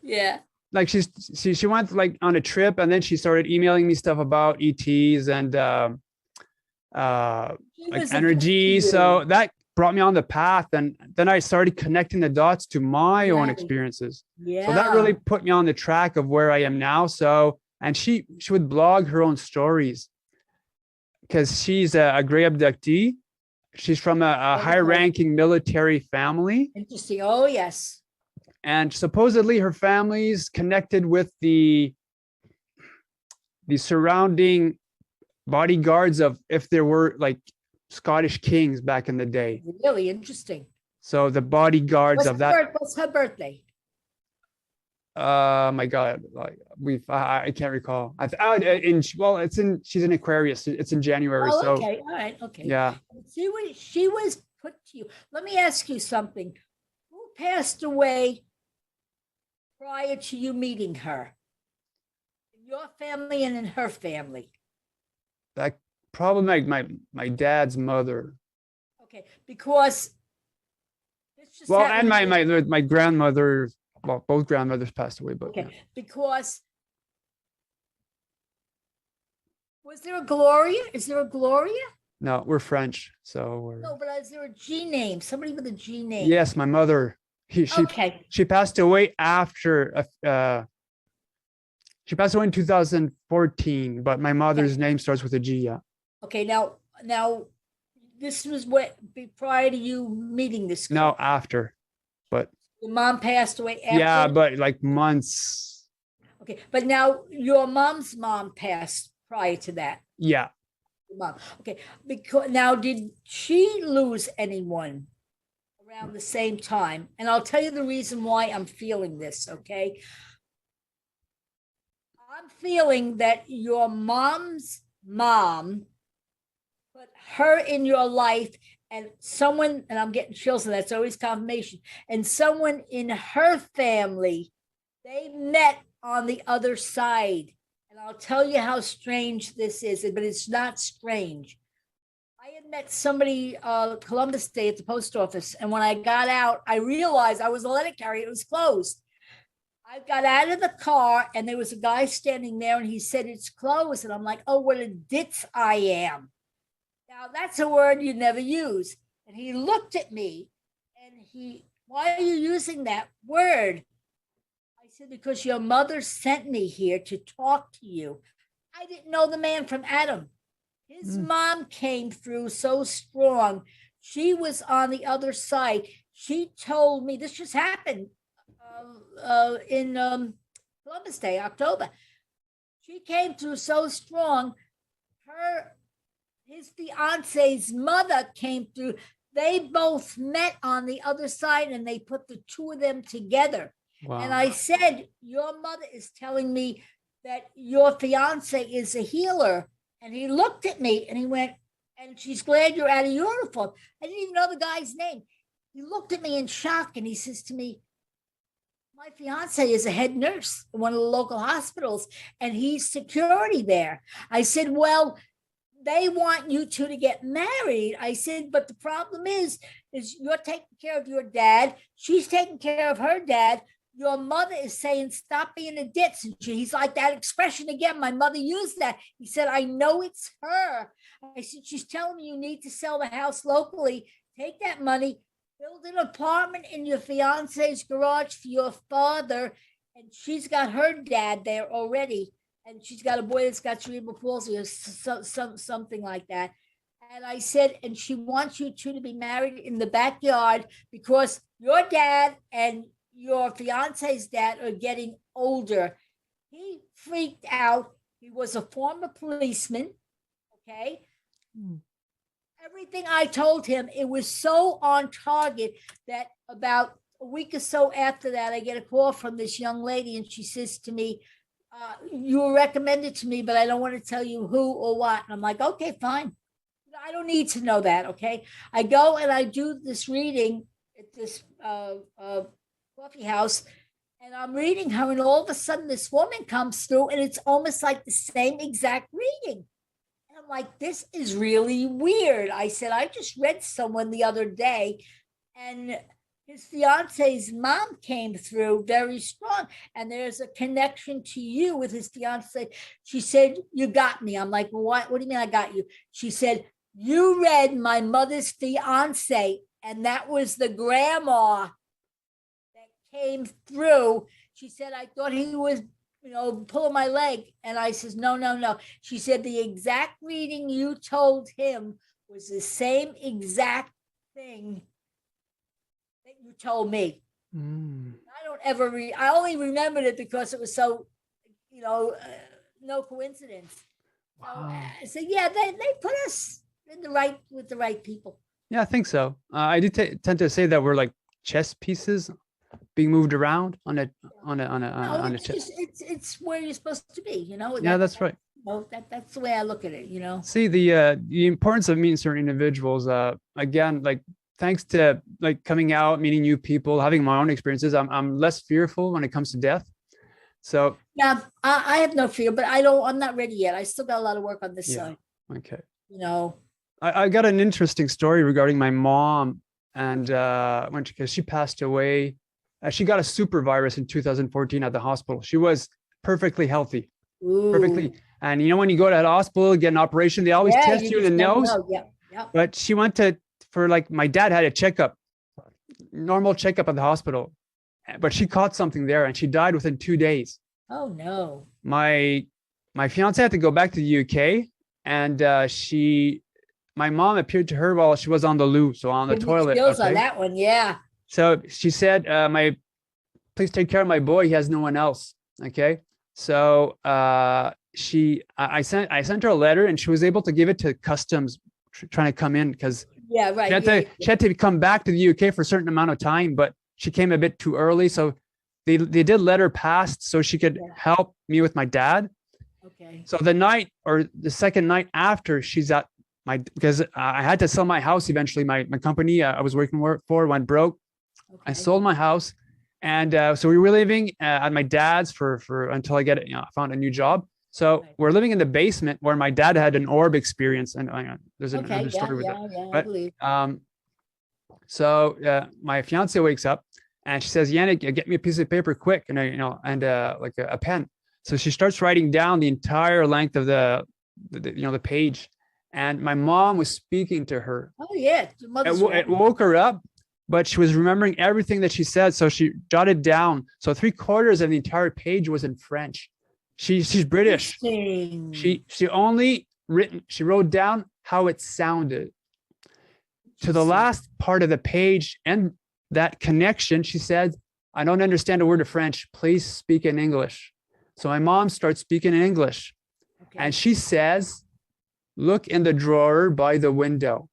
Yeah. Like she went like on a trip, and then she started emailing me stuff about ETs and like energy. So that brought me on the path, and then I started connecting the dots to my own experiences. So that really put me on the track of where I am now. So, and she would blog her own stories because she's a gray abductee. She's from a high-ranking military family. Interesting. Oh, yes. And supposedly her family's connected with the surrounding bodyguards of if there were like Scottish kings back in the day. Really interesting. So the bodyguards of that. What's her birthday? My God, like I can't recall. She's in Aquarius. It's in January. Oh, so okay, all right, okay. Yeah. She was put to you. Let me ask you something. Who passed away prior to you meeting her? In your family and in her family? That probably my dad's mother. Okay, because and my grandmother. Well, both grandmothers passed away, but okay, because was there a Gloria? Is there a Gloria? No, we're French, so we're. No, but is there a G name? Somebody with a G name? Yes, my mother. She passed away after. She passed away in 2014, but my mother's name starts with a G. Yeah. Okay, now this was prior to you meeting this girl. No, after, but. Your mom passed away after? Yeah, but like months. Okay, but now your mom's mom passed prior to that. Yeah. Your mom. Okay, because now did she lose anyone around the same time? And I'll tell you the reason why I'm feeling this, okay? I'm feeling that your mom's mom put her in your life, and someone, and I'm getting chills, and that's always confirmation, and someone in her family, they met on the other side. And I'll tell you how strange this is, but it's not strange. I had met somebody Columbus Day at the post office, and when I got out, I realized I was a letter carrier. It was closed. I got out of the car, and there was a guy standing there, and he said, "It's closed." And I'm like, "Oh, what a ditz I am." Now, that's a word you never use. And he looked at me and why are you using that word? I said, because your mother sent me here to talk to you. I didn't know the man from Adam. His mom came through so strong. She was on the other side. She told me, this just happened in Columbus Day, October. She came through so strong. His fiance's mother came through. They both met on the other side and they put the two of them together. Wow. And I said, your mother is telling me that your fiance is a healer. And he looked at me and he went, and she's glad you're out of uniform. I didn't even know the guy's name. He looked at me in shock and he says to me, my fiance is a head nurse in one of the local hospitals and he's security there. I said, well, they want you two to get married. I said, but the problem is you're taking care of your dad. She's taking care of her dad. Your mother is saying, stop being a ditz. And he's like, that expression again. My mother used that. He said, I know it's her. I said, she's telling me you need to sell the house locally. Take that money, build an apartment in your fiance's garage for your father. And she's got her dad there already. And she's got a boy that's got cerebral palsy or something like that. And I said, and she wants you two to be married in the backyard because your dad and your fiance's dad are getting older. He freaked out. He was a former policeman. Okay. Everything I told him, it was so on target that about a week or so after that, I get a call from this young lady and she says to me, you were recommended to me, but I don't want to tell you who or what. And I'm like, okay, fine. I don't need to know that. Okay. I go and I do this reading at this coffee house and I'm reading her and all of a sudden this woman comes through and it's almost like the same exact reading. And I'm like, this is really weird. I said, I just read someone the other day and his fiance's mom came through very strong and there's a connection to you with his fiance. She said, you got me. I'm like, what do you mean I got you? She said, you read my mother's fiance and that was the grandma came through. She said, I thought he was, pulling my leg. And I says, no. She said, the exact reading you told him was the same exact thing that you told me. I don't ever I only remembered it because it was so, no coincidence. Wow. So yeah, they put us with the right people. Yeah, I think so. I do tend to say that we're like chess pieces being moved around on a chess. It's where you're supposed to be, Yeah, that's right. That's the way I look at it, See the importance of meeting certain individuals. Again, like thanks to like coming out, meeting new people, having my own experiences, I'm less fearful when it comes to death. So yeah, I have no fear, but I'm not ready yet. I still got a lot of work on this side. Okay. I got an interesting story regarding my mom, and because she passed away, she got a super virus in 2014 at the hospital. She was perfectly healthy. Ooh. Perfectly. And when you go to that hospital, get an operation, they always test you in the nose. Yeah. But she went my dad had a checkup, normal checkup at the hospital, but she caught something there and she died within 2 days. Oh no. My fiance had to go back to the UK and my mom appeared to her while she was on the loo, so on the toilet. Skills on that one, yeah. So she said, please take care of my boy. He has no one else. Okay. So I sent her a letter and she was able to give it to customs trying to come in because she had to come back to the UK for a certain amount of time, but she came a bit too early. So they did let her pass so she could help me with my dad. Okay. So the night or the second night after she's at because I had to sell my house eventually. My company I was working for went broke. Okay. I sold my house, and so we were living at my dad's for until I found a new job. So we're living in the basement where my dad had an orb experience, and there's another story with that. Yeah, I believe. So my fiance wakes up and she says, "Yannick, get me a piece of paper quick," and like a pen. So she starts writing down the entire length of the page. and my mom was speaking to her. Oh yeah, your mother's It woke her up, but she was remembering everything that she said, so she jotted down. So 3/4 of the entire page was in French. She's British. She wrote down how it sounded. To the last part of the page and that connection, she said, "I don't understand a word of French. Please speak in English." So my mom starts speaking in English. Okay. And she says, "Look in the drawer by the window."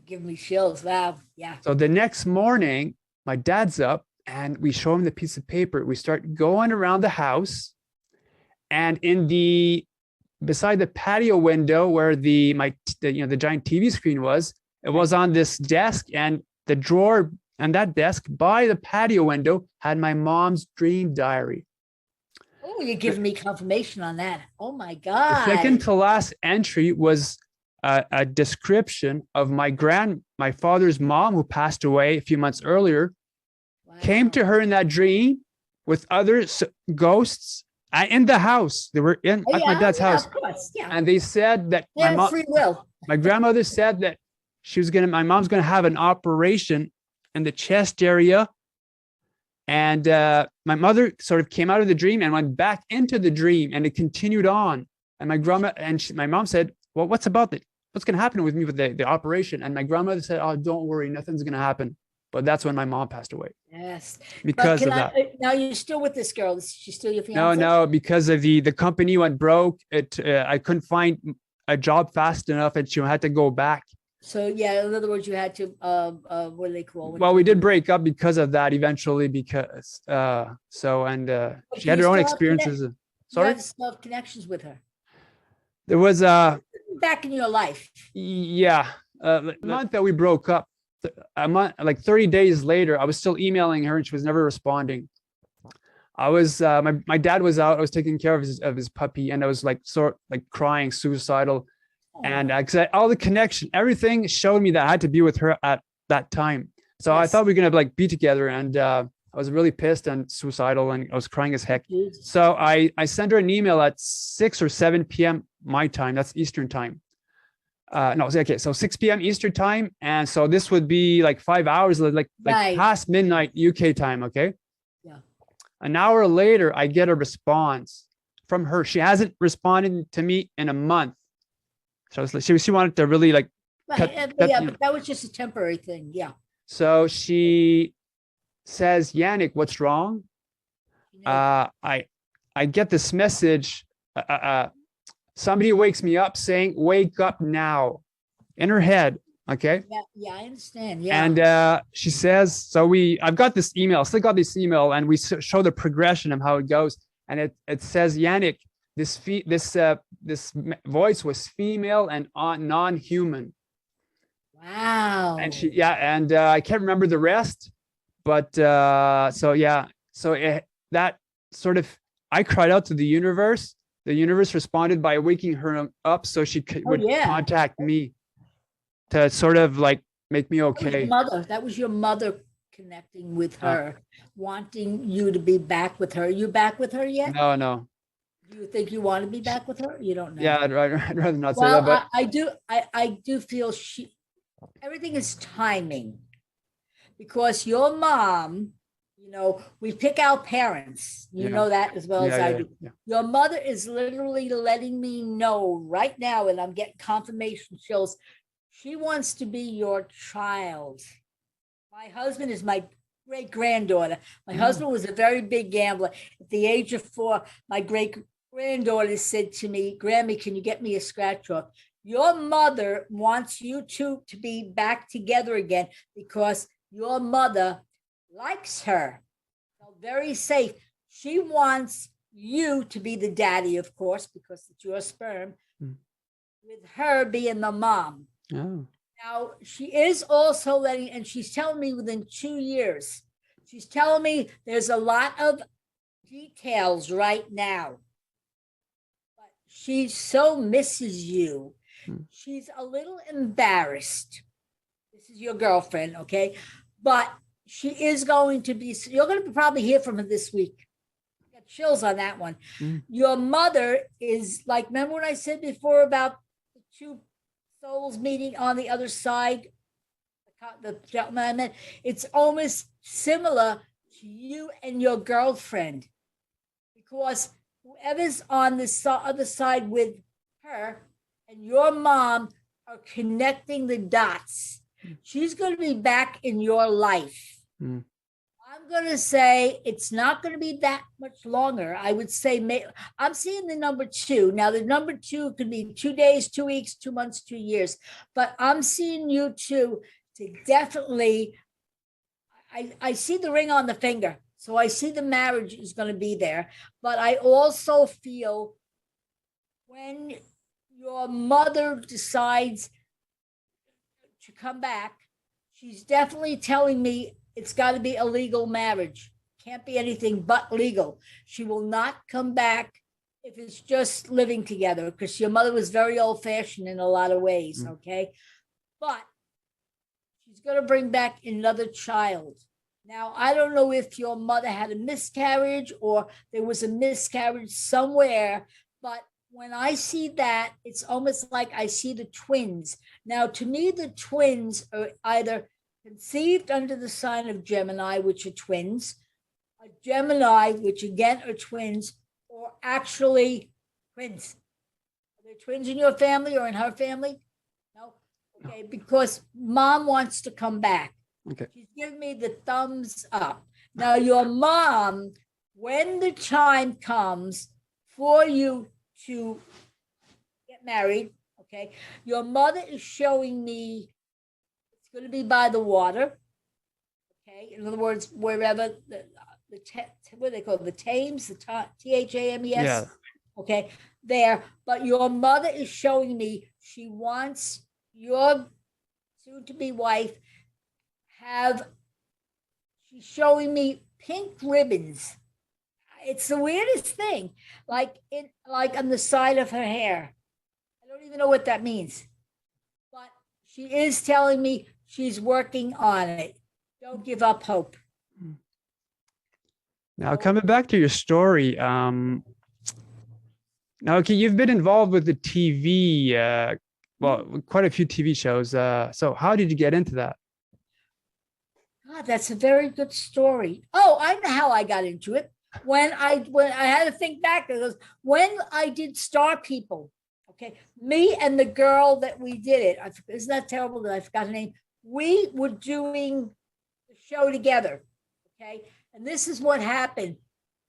Give me chills. Wow. Yeah. So the next morning, my dad's up and we show him the piece of paper. We start going around the house, and beside the patio window where the giant TV screen was, it was on this desk, and the drawer and that desk by the patio window had my mom's dream diary. Oh, you're giving me confirmation on that. Oh my God. The second to last entry was a description of my father's mom, who passed away a few months earlier. Wow. Came to her in that dream with other ghosts in the house. They were at my dad's house. Of course, yeah. And they said that free will. My grandmother said that my mom's going to have an operation in the chest area. And my mother sort of came out of the dream and went back into the dream, and it continued on. And my mom said, "Well, what's going to happen with me with the operation?" And my grandmother said, "Oh, don't worry, nothing's going to happen." But that's when my mom passed away. Yes. Because of that. Now you're still with this girl. Is she still your fiance? No, because of the company went broke. I couldn't find a job fast enough, and she had to go back. So yeah, in other words, you had to what do they call it? Well, we did break up because of that eventually, because she had her own experiences. Sorry? You had still have connections with her. There was back in your life. Yeah. The month that we broke up, a month, like 30 days later, I was still emailing her and she was never responding. I was my dad was out. I was taking care of his puppy, and I was like crying, suicidal. And because all the connection, everything showed me that I had to be with her at that time. So I thought we were gonna be together, and I was really pissed and suicidal, and I was crying as heck. So I sent her an email at 6 or 7 p.m. my time. That's Eastern time. So 6 p.m. Eastern time, and so this would be like 5 hours, like past midnight UK time. Okay. Yeah. An hour later, I get a response from her. She hasn't responded to me in a month. So she wanted to really but that was just a temporary thing. Yeah. So she says, "Yannick, what's wrong?" I get this message. Somebody wakes me up saying, "Wake up now," in her head. Okay. Yeah, I understand. Yeah. And she says, I've got this email, still got this email, and we show the progression of how it goes. And it says, "Yannick, this voice was female and non-human." Wow. And I can't remember the rest, but that sort of, I cried out to the universe. The universe responded by waking her up so she would contact me to sort of make me okay. That was your mother connecting with her, wanting you to be back with her. Are you back with her yet? No. Do you think you want to be back with her? You don't know. Yeah, I'd rather not say that. But I do feel everything is timing, because your mom, we pick our parents. You know that as well as I do. Yeah. Your mother is literally letting me know right now, and I'm getting confirmation chills. She wants to be your child. My husband is my great-granddaughter. My husband was a very big gambler. At the age of 4, my great-granddaughter said to me, "Grammy, can you get me a scratch-off?" Your mother wants you two to be back together again because your mother likes her. So very safe. She wants you to be the daddy, of course, because it's your sperm, with her being the mom. Oh. Now, she is also and she's telling me within 2 years, she's telling me there's a lot of details right now. But she so misses you. She's a little embarrassed. This is your girlfriend, okay? But she is going to be, you're going to probably hear from her this week. Got chills on that one. Your mother is remember what I said before about the 2 souls meeting on the other side, the gentleman I met, it's almost similar to you and your girlfriend, because whoever's on the other side with her and your mom are connecting the dots. She's going to be back in your life. Mm. I'm going to say it's not going to be that much longer. I would say I'm seeing the number 2. Now, the number 2 could be 2 days, 2 weeks, 2 months, 2 years. But I'm seeing you two to definitely, I see the ring on the finger. So I see the marriage is going to be there. But I also feel when your mother decides to come back, she's definitely telling me it's got to be a legal marriage. Can't be anything but legal. She will not come back if it's just living together, because your mother was very old-fashioned in a lot of ways, okay? But she's going to bring back another child. Now, I don't know if your mother had a miscarriage or there was a miscarriage somewhere, but when I see that, it's almost like I see the twins. Now, to me, the twins are either conceived under the sign of Gemini, which are twins, a Gemini, which again are twins, or actually twins. Are there twins in your family or in her family? No? Okay, because mom wants to come back. Okay. She's giving me the thumbs up. Now, your mom, when the time comes for you to get married, okay, your mother is showing me it's going to be by the water, okay? In other words, wherever what do they call it? The Thames, the Thames, Yeah. okay, there. But your mother is showing me she wants your soon-to-be wife she's showing me pink ribbons. It's the weirdest thing, like on the side of her hair. I don't even know what that means, but she is telling me she's working on it. Don't give up hope. Now, coming back to your story, now, okay, you've been involved with the TV, quite a few TV shows. So how did you get into that? God, that's a very good story. Oh, I know how I got into it. When I had to think back, because when I did Star People, okay, me and the girl that we did it, isn't that terrible that I forgot her name? We were doing the show together, okay? And this is what happened.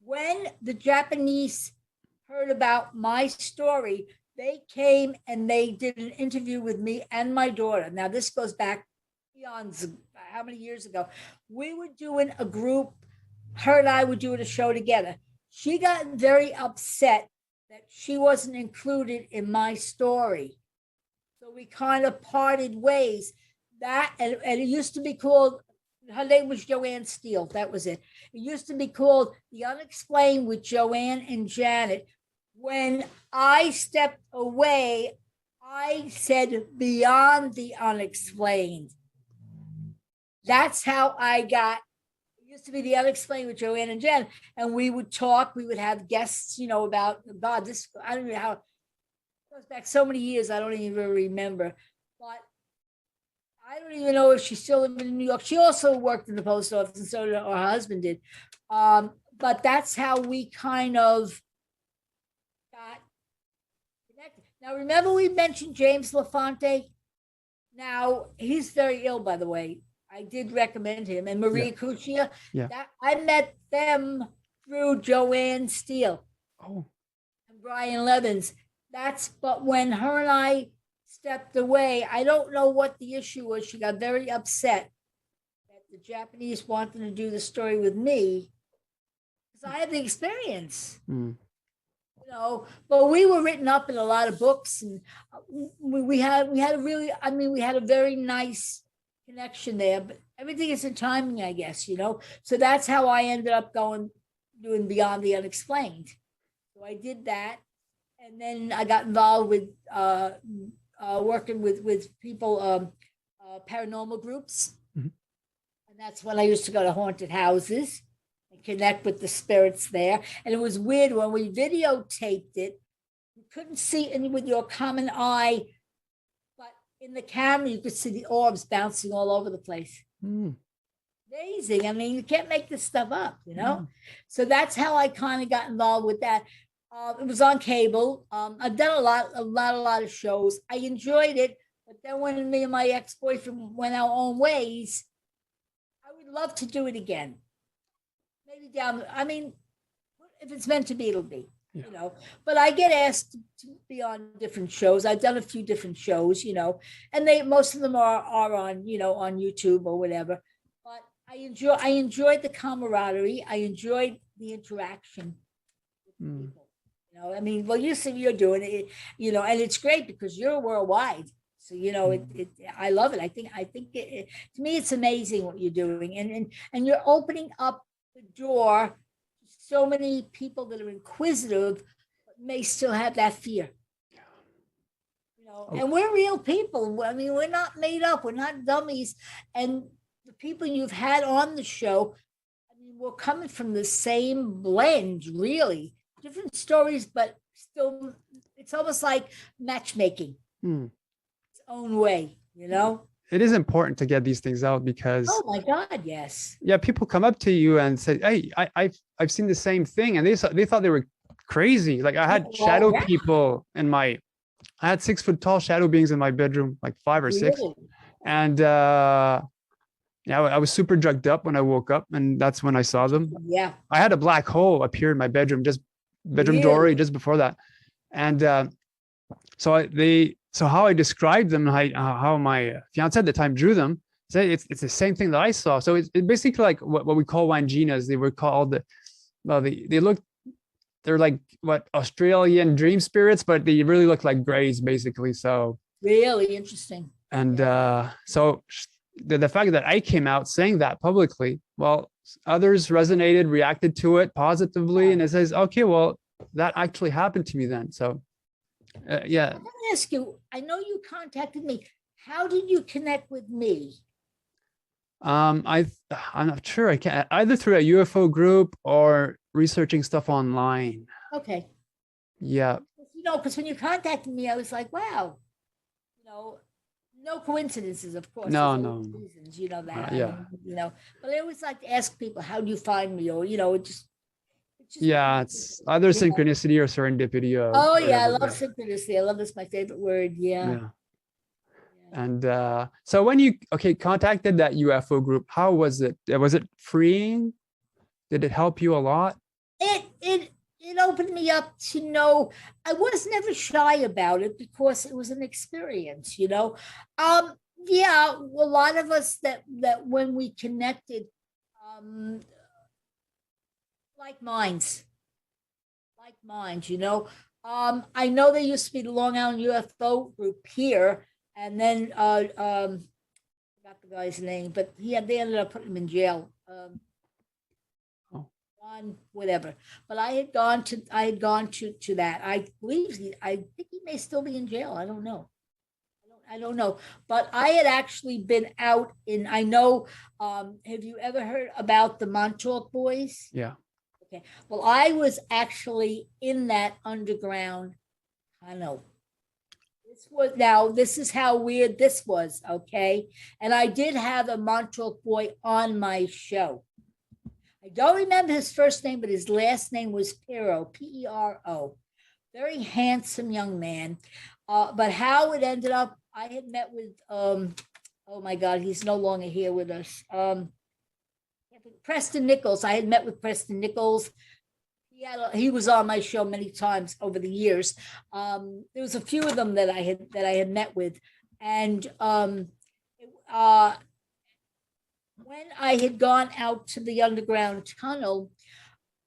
When the Japanese heard about my story, they came and they did an interview with me and my daughter. Now, this goes back beyond how many years ago. We were doing a group, her and I were doing a show together. She got very upset that she wasn't included in my story. So we kind of parted ways. That, and it used to be called, her name was Joanne Steele. That was it. It used to be called The Unexplained with Joanne and Janet. When I stepped away, I said Beyond the Unexplained. That's how I got, it used to be The Unexplained with Joanne and Jen, and we would talk, we would have guests, about God, this, I don't know how, it goes back so many years, I don't even remember, but I don't even know if she's still living in New York. She also worked in the post office, and so did her husband did. But that's how we kind of got connected. Now, remember we mentioned James LaFonte? Now, he's very ill, by the way. I did recommend him, and Maria Cuccia. Yeah. I met them through Joanne Steele. Oh. And Brian Levins. But when her and I stepped away, I don't know what the issue was. She got very upset that the Japanese wanted to do the story with me because I had the experience. But we were written up in a lot of books, and we had a very nice connection there, but everything is in timing, I guess, so that's how I ended up doing Beyond the Unexplained. So I did that, and then I got involved with working with people, paranormal groups. And that's when I used to go to haunted houses and connect with the spirits there. And it was weird when we videotaped it, you couldn't see it with your common eye, but in the camera, you could see the orbs bouncing all over the place. Mm. Amazing. I mean, you can't make this stuff up, you know? Mm. So that's how I kind of got involved with that. It was on cable. I've done a lot of shows. I enjoyed it. But then when me and my ex-boyfriend went our own ways, I would love to do it again. Maybe I mean, if it's meant to be, it'll be, Yeah. you know. But I get asked to be on different shows. I've done a few different shows, you know, and most of them are on, you know, on YouTube or whatever. But I enjoyed the camaraderie. I enjoyed the interaction with people. You know, I mean, well, you see, you're doing it, you know, and it's great because you're worldwide. So, you know, I love it. I think to me, it's amazing what you're doing, and you're opening up the door to so many people that are inquisitive, but may still have that fear. You know, and we're real people. I mean, we're not made up. We're not dummies. And the people you've had on the show, I mean, we're coming from the same blend, really. Different stories, but still, it's almost like matchmaking. Its own way, you know. It is important to get these things out because, oh my God, yes, yeah, people come up to you and say, "Hey, I've seen the same thing," and they thought they were crazy. Like I had shadow people in I had 6 foot tall shadow beings in my bedroom, like 5 or 6, and yeah, I was super drugged up when I woke up, and that's when I saw them. Yeah, I had a black hole appear in my bedroom, doorway just before that, and so how I described them, how my fiance at the time drew them, say it's the same thing that I saw. So it's basically like what we call wanginas. They were called they're like what Australian dream spirits, but they really look like grays basically. So really interesting. And so the fact that I came out saying that publicly, well, others resonated, reacted to it positively, and it says, okay, well, that actually happened to me then. So yeah. Let me ask you, I know you contacted me. How did you connect with me? I'm not sure. I can't, either through a UFO group or researching stuff online. Okay. Yeah. You know, because when you contacted me, I was like, wow, you know, no coincidences, of course. No. Reasons, you know that. Yeah. I mean, you know, but I always like to ask people, how do you find me? Or, you know, it just yeah, it's either synchronicity or serendipity. Oh yeah, I love synchronicity. I love this. My favorite word. Yeah. And so when you contacted that UFO group, how was it? Was it freeing? Did it help you a lot? It opened me up to know. I was never shy about it because it was an experience, you know. Yeah, a lot of us that when we connected, like minds, you know. I know there used to be the Long Island UFO group here, and then I forgot the guy's name, but they ended up putting him in jail. Whatever. But I had gone to that. I think he may still be in jail. I don't know. I don't know. But I had actually been out in, I know, have you ever heard about the Montauk boys? Yeah. Okay. Well, I was actually in that underground tunnel. This is how weird this was, okay? And I did have a Montauk boy on my show. I don't remember his first name, but his last name was Pero, P-E-R-O. Very handsome young man. But how it ended up, I had met with, oh my God, he's no longer here with us. Preston Nichols. I had met with Preston Nichols. He was on my show many times over the years. There was a few of them that I had met with, and when I had gone out to the underground tunnel,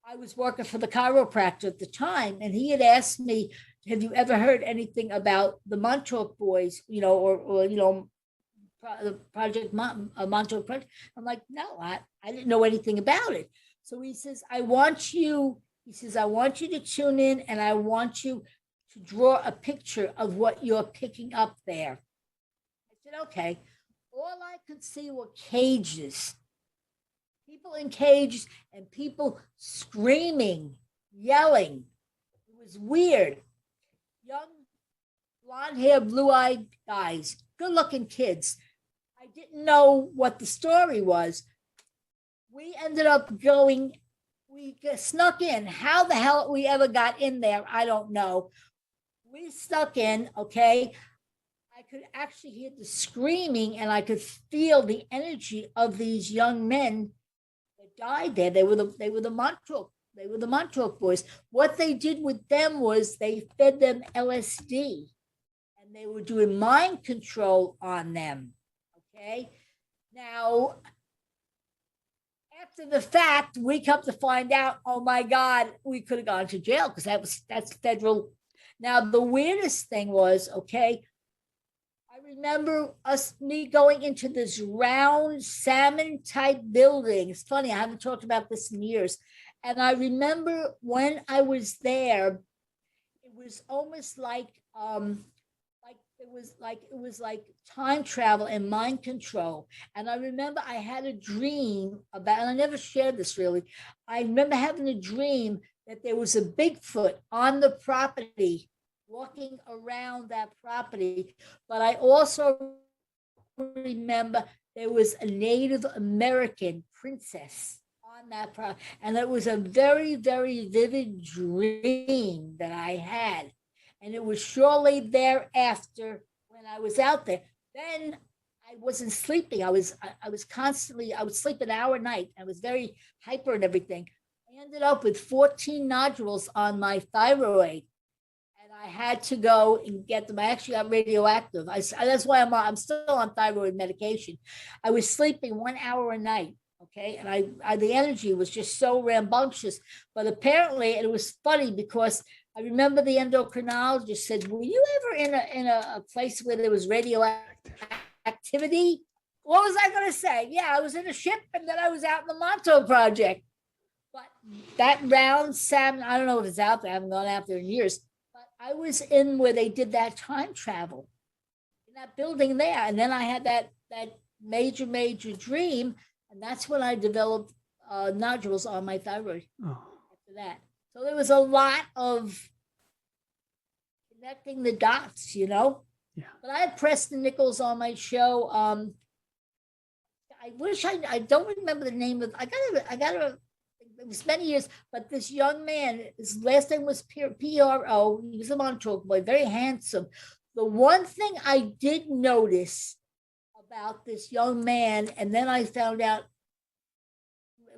I was working for the chiropractor at the time, and he had asked me, "Have you ever heard anything about the Montauk boys? You know, or you know, Project Montauk Project?" I'm like, "No, I didn't know anything about it." So he says, "I want you." He says, "I want you to tune in, and I want you to draw a picture of what you're picking up there." I said, "Okay." All I could see were cages, people in cages, and people screaming, yelling. It was weird. Young, blonde hair, blue eyed guys, good looking kids. I didn't know what the story was. We ended up going, we snuck in. How the hell we ever got in there, I don't know. We stuck in, okay. I could actually hear the screaming and I could feel the energy of these young men that died there. They were the Montauk boys. What they did with them was they fed them LSD and they were doing mind control on them. Okay. Now, after the fact, we come to find out, oh my God, we could have gone to jail because that's federal. Now, the weirdest thing was, okay, I remember me going into this round salmon type building. It's funny, I haven't talked about this in years. And I remember when I was there, it was almost like it was like time travel and mind control. And I remember I had a dream about, and I never shared this really. I remember having a dream that there was a Bigfoot on the property, walking around that property. But I also remember there was a Native American princess on that property. And it was a very, very vivid dream that I had. And it was shortly thereafter when I was out there. Then I wasn't sleeping. I was constantly, I would sleep an hour a night. I was very hyper and everything. I ended up with 14 nodules on my thyroid. I had to go and get them. I actually got radioactive. That's why I'm still on thyroid medication. I was sleeping 1 hour a night. Okay. And I the energy was just so rambunctious. But apparently, and it was funny because I remember the endocrinologist said, were you ever in a place where there was radioactivity? What was I going to say? Yeah, I was in a ship and then I was out in the Montauk project. But that round salmon, I don't know if it's out there. I haven't gone out there in years. I was in where they did that time travel in that building there. And then I had that major dream. And that's when I developed nodules on my thyroid after that. So there was a lot of connecting the dots, you know? Yeah. But I had Preston Nichols on my show. I wish I don't remember the name of, I gotta, it was many years, but this young man, his last name was P-R-O. He was a Montauk boy, very handsome. The one thing I did notice about this young man, and then I found out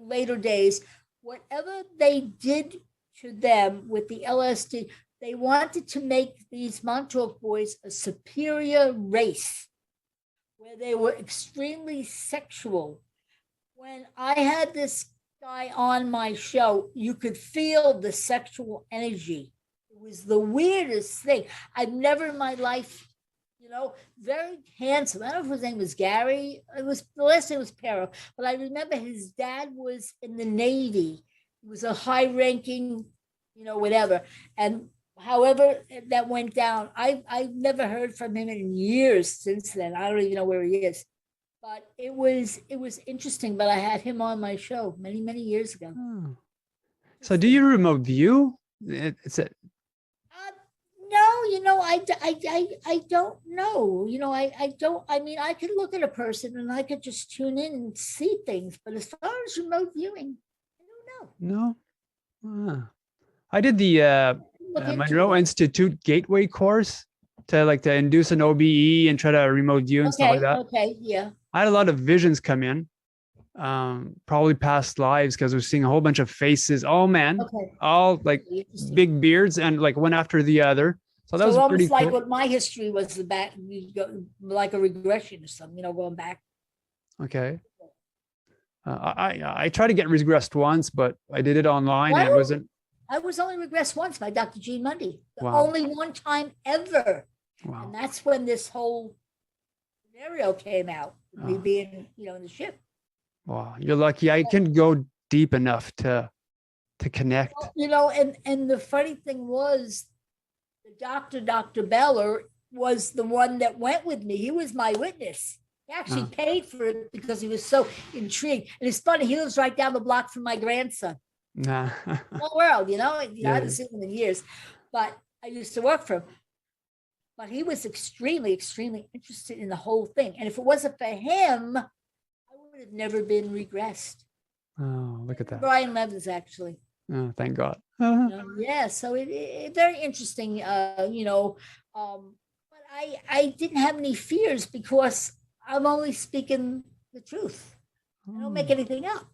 later days, whatever they did to them with the LSD, they wanted to make these Montauk boys a superior race, where they were extremely sexual. When I had this guy on my show, you could feel the sexual energy. It was the weirdest thing. I've never in my life, you know, very handsome. I don't know if his name was Gary. It was, the last name was Pero, but I remember his dad was in the Navy. He was a high-ranking, you know, whatever. And however that went down, I've never heard from him in years since then. I don't even know where he is. But it was interesting. But I had him on my show many years ago. Oh. So do you remote view? It's a no, you know, I don't know. You know, I don't. I mean, I could look at a person and I could just tune in and see things. But as far as remote viewing, I don't know. No. I did the Monroe Institute Gateway course to induce an OBE and try to remote view and stuff like that. Okay, yeah. I had a lot of visions come in, probably past lives, because we're seeing a whole bunch of faces. Oh man, all like big beards and like one after the other. So that was pretty like cool. what my history was about, like a regression or something, you know, going back. Okay. I tried to get regressed once, but I did it online and it wasn't. I was only regressed once by Dr. Gene Mundy. Wow. Only one time ever. Wow. And that's when this whole scenario came out, me being, you know, in the ship. Wow, you're lucky. I can go deep enough to connect. Well, you know, and the funny thing was, the Dr. Beller, was the one that went with me. He was my witness. He actually paid for it because he was so intrigued. And it's funny, he lives right down the block from my grandson. Nah. Small world, you know. I haven't seen him in years, but I used to work for him. but he was extremely, extremely interested in the whole thing. And if it wasn't for him, I would have never been regressed. Oh, look at that. Brian Levins, actually. Oh, thank God. Yeah, so it very interesting, but I didn't have any fears because I'm only speaking the truth. I don't make anything up,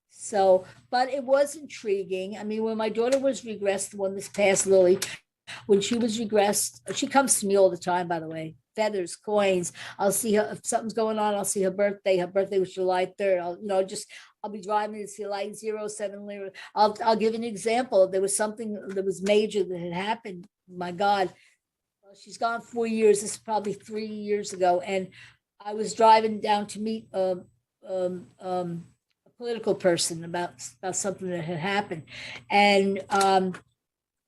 So, but it was intriguing. I mean, when my daughter was regressed, the one this past, Lily, when she was regressed, she comes to me all the time, by the way. Feathers, coins. I'll see her if something's going on. I'll see her birthday. Her birthday was July 3rd. I'll be driving to see light 07. I'll give an example. There was something that was major that had happened. My God, she's gone 4 years. This is probably 3 years ago, and I was driving down to meet a political person about something that had happened, and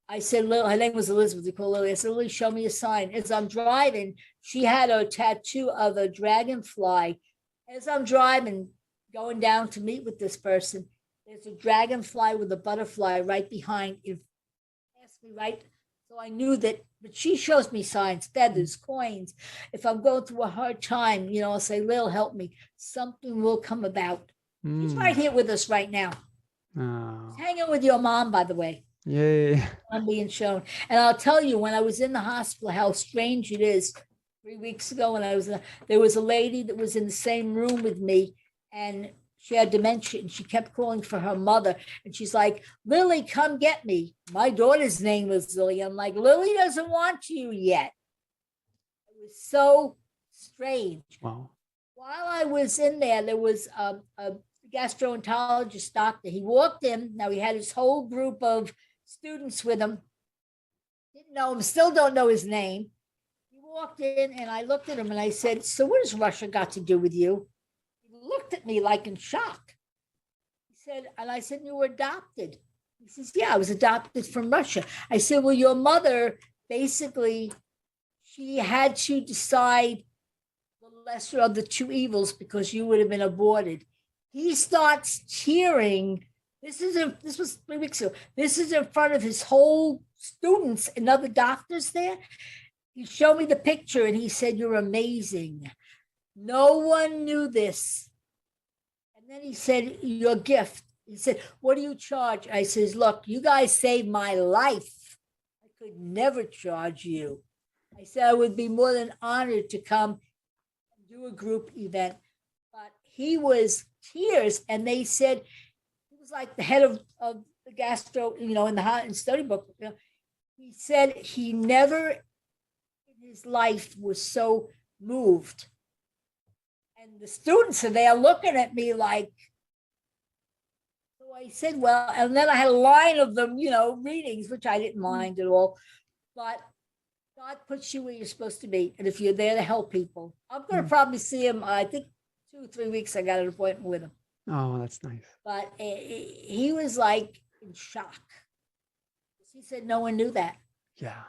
I said, Lily, her name was Elizabeth. We call Lily. I said, Lily, show me a sign. As I'm driving, she had a tattoo of a dragonfly. As I'm driving, going down to meet with this person, there's a dragonfly with a butterfly right behind it. Asked me right. So I knew that, but she shows me signs, feathers, coins. If I'm going through a hard time, I'll say, Lil, help me. Something will come about. She's right here with us right now. Oh. She's hanging with your mom, by the way. Yay. I'm being shown. And I'll tell you, when I was in the hospital, how strange it is. 3 weeks ago, when there was a lady that was in the same room with me, and she had dementia, and she kept calling for her mother. And she's like, Lily, come get me. My daughter's name was Lily. I'm like, Lily doesn't want you yet. It was so strange. Wow. While I was in there was a gastroenterologist doctor. He walked in. Now he had his whole group of students with him. Didn't know him, still don't know his name. He walked in, and I looked at him and I said, so what has Russia got to do with you? He looked at me like in shock. He said, and I said, you were adopted. He says, yeah, I was adopted from Russia. I said, well, your mother, basically, she had to decide the lesser of the two evils because you would have been aborted. He starts cheering. This was 3 weeks ago. This is in front of his whole students and other doctors there. He showed me the picture and he said, you're amazing. No one knew this. And then he said, your gift. He said, what do you charge? I says, look, you guys saved my life. I could never charge you. I said, I would be more than honored to come and do a group event. But he was tears, and they said, like the head of the gastro, in the study book. He said he never in his life was so moved. And the students are there looking at me like, so I said, well, and then I had a line of them, readings, which I didn't mind at all. But God puts you where you're supposed to be. And if you're there to help people, I'm going to probably see him, I think 2 or 3 weeks, I got an appointment with him. Oh, that's nice. But he was like in shock. He said no one knew that. Yeah.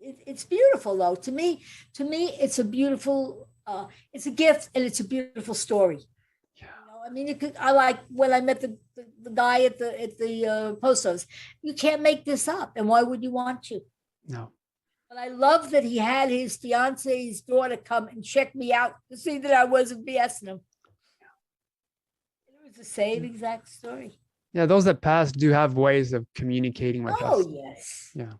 It's beautiful, though. To me, it's a beautiful, it's a gift, and it's a beautiful story. Yeah. I mean, I like when I met the guy at the post office. You can't make this up, and why would you want to? No. But I love that he had his fiance's daughter come and check me out to see that I wasn't BSing him. The same exact story. Yeah, those that pass do have ways of communicating with us. Oh, yes. Yeah.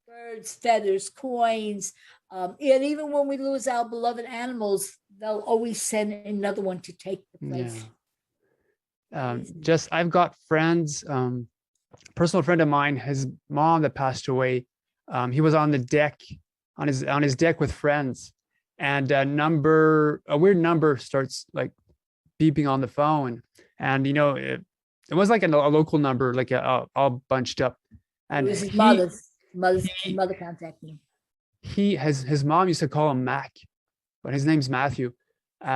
Birds, feathers, coins. And even when we lose our beloved animals, they'll always send another one to take the place. Yeah. I've got friends, personal friend of mine, his mom that passed away. He was on the deck, on his deck with friends, and a weird number starts like beeping on the phone, and it was like a local number, like all bunched up. And it was his mother contacted him. His mom used to call him Mac, but his name's Matthew.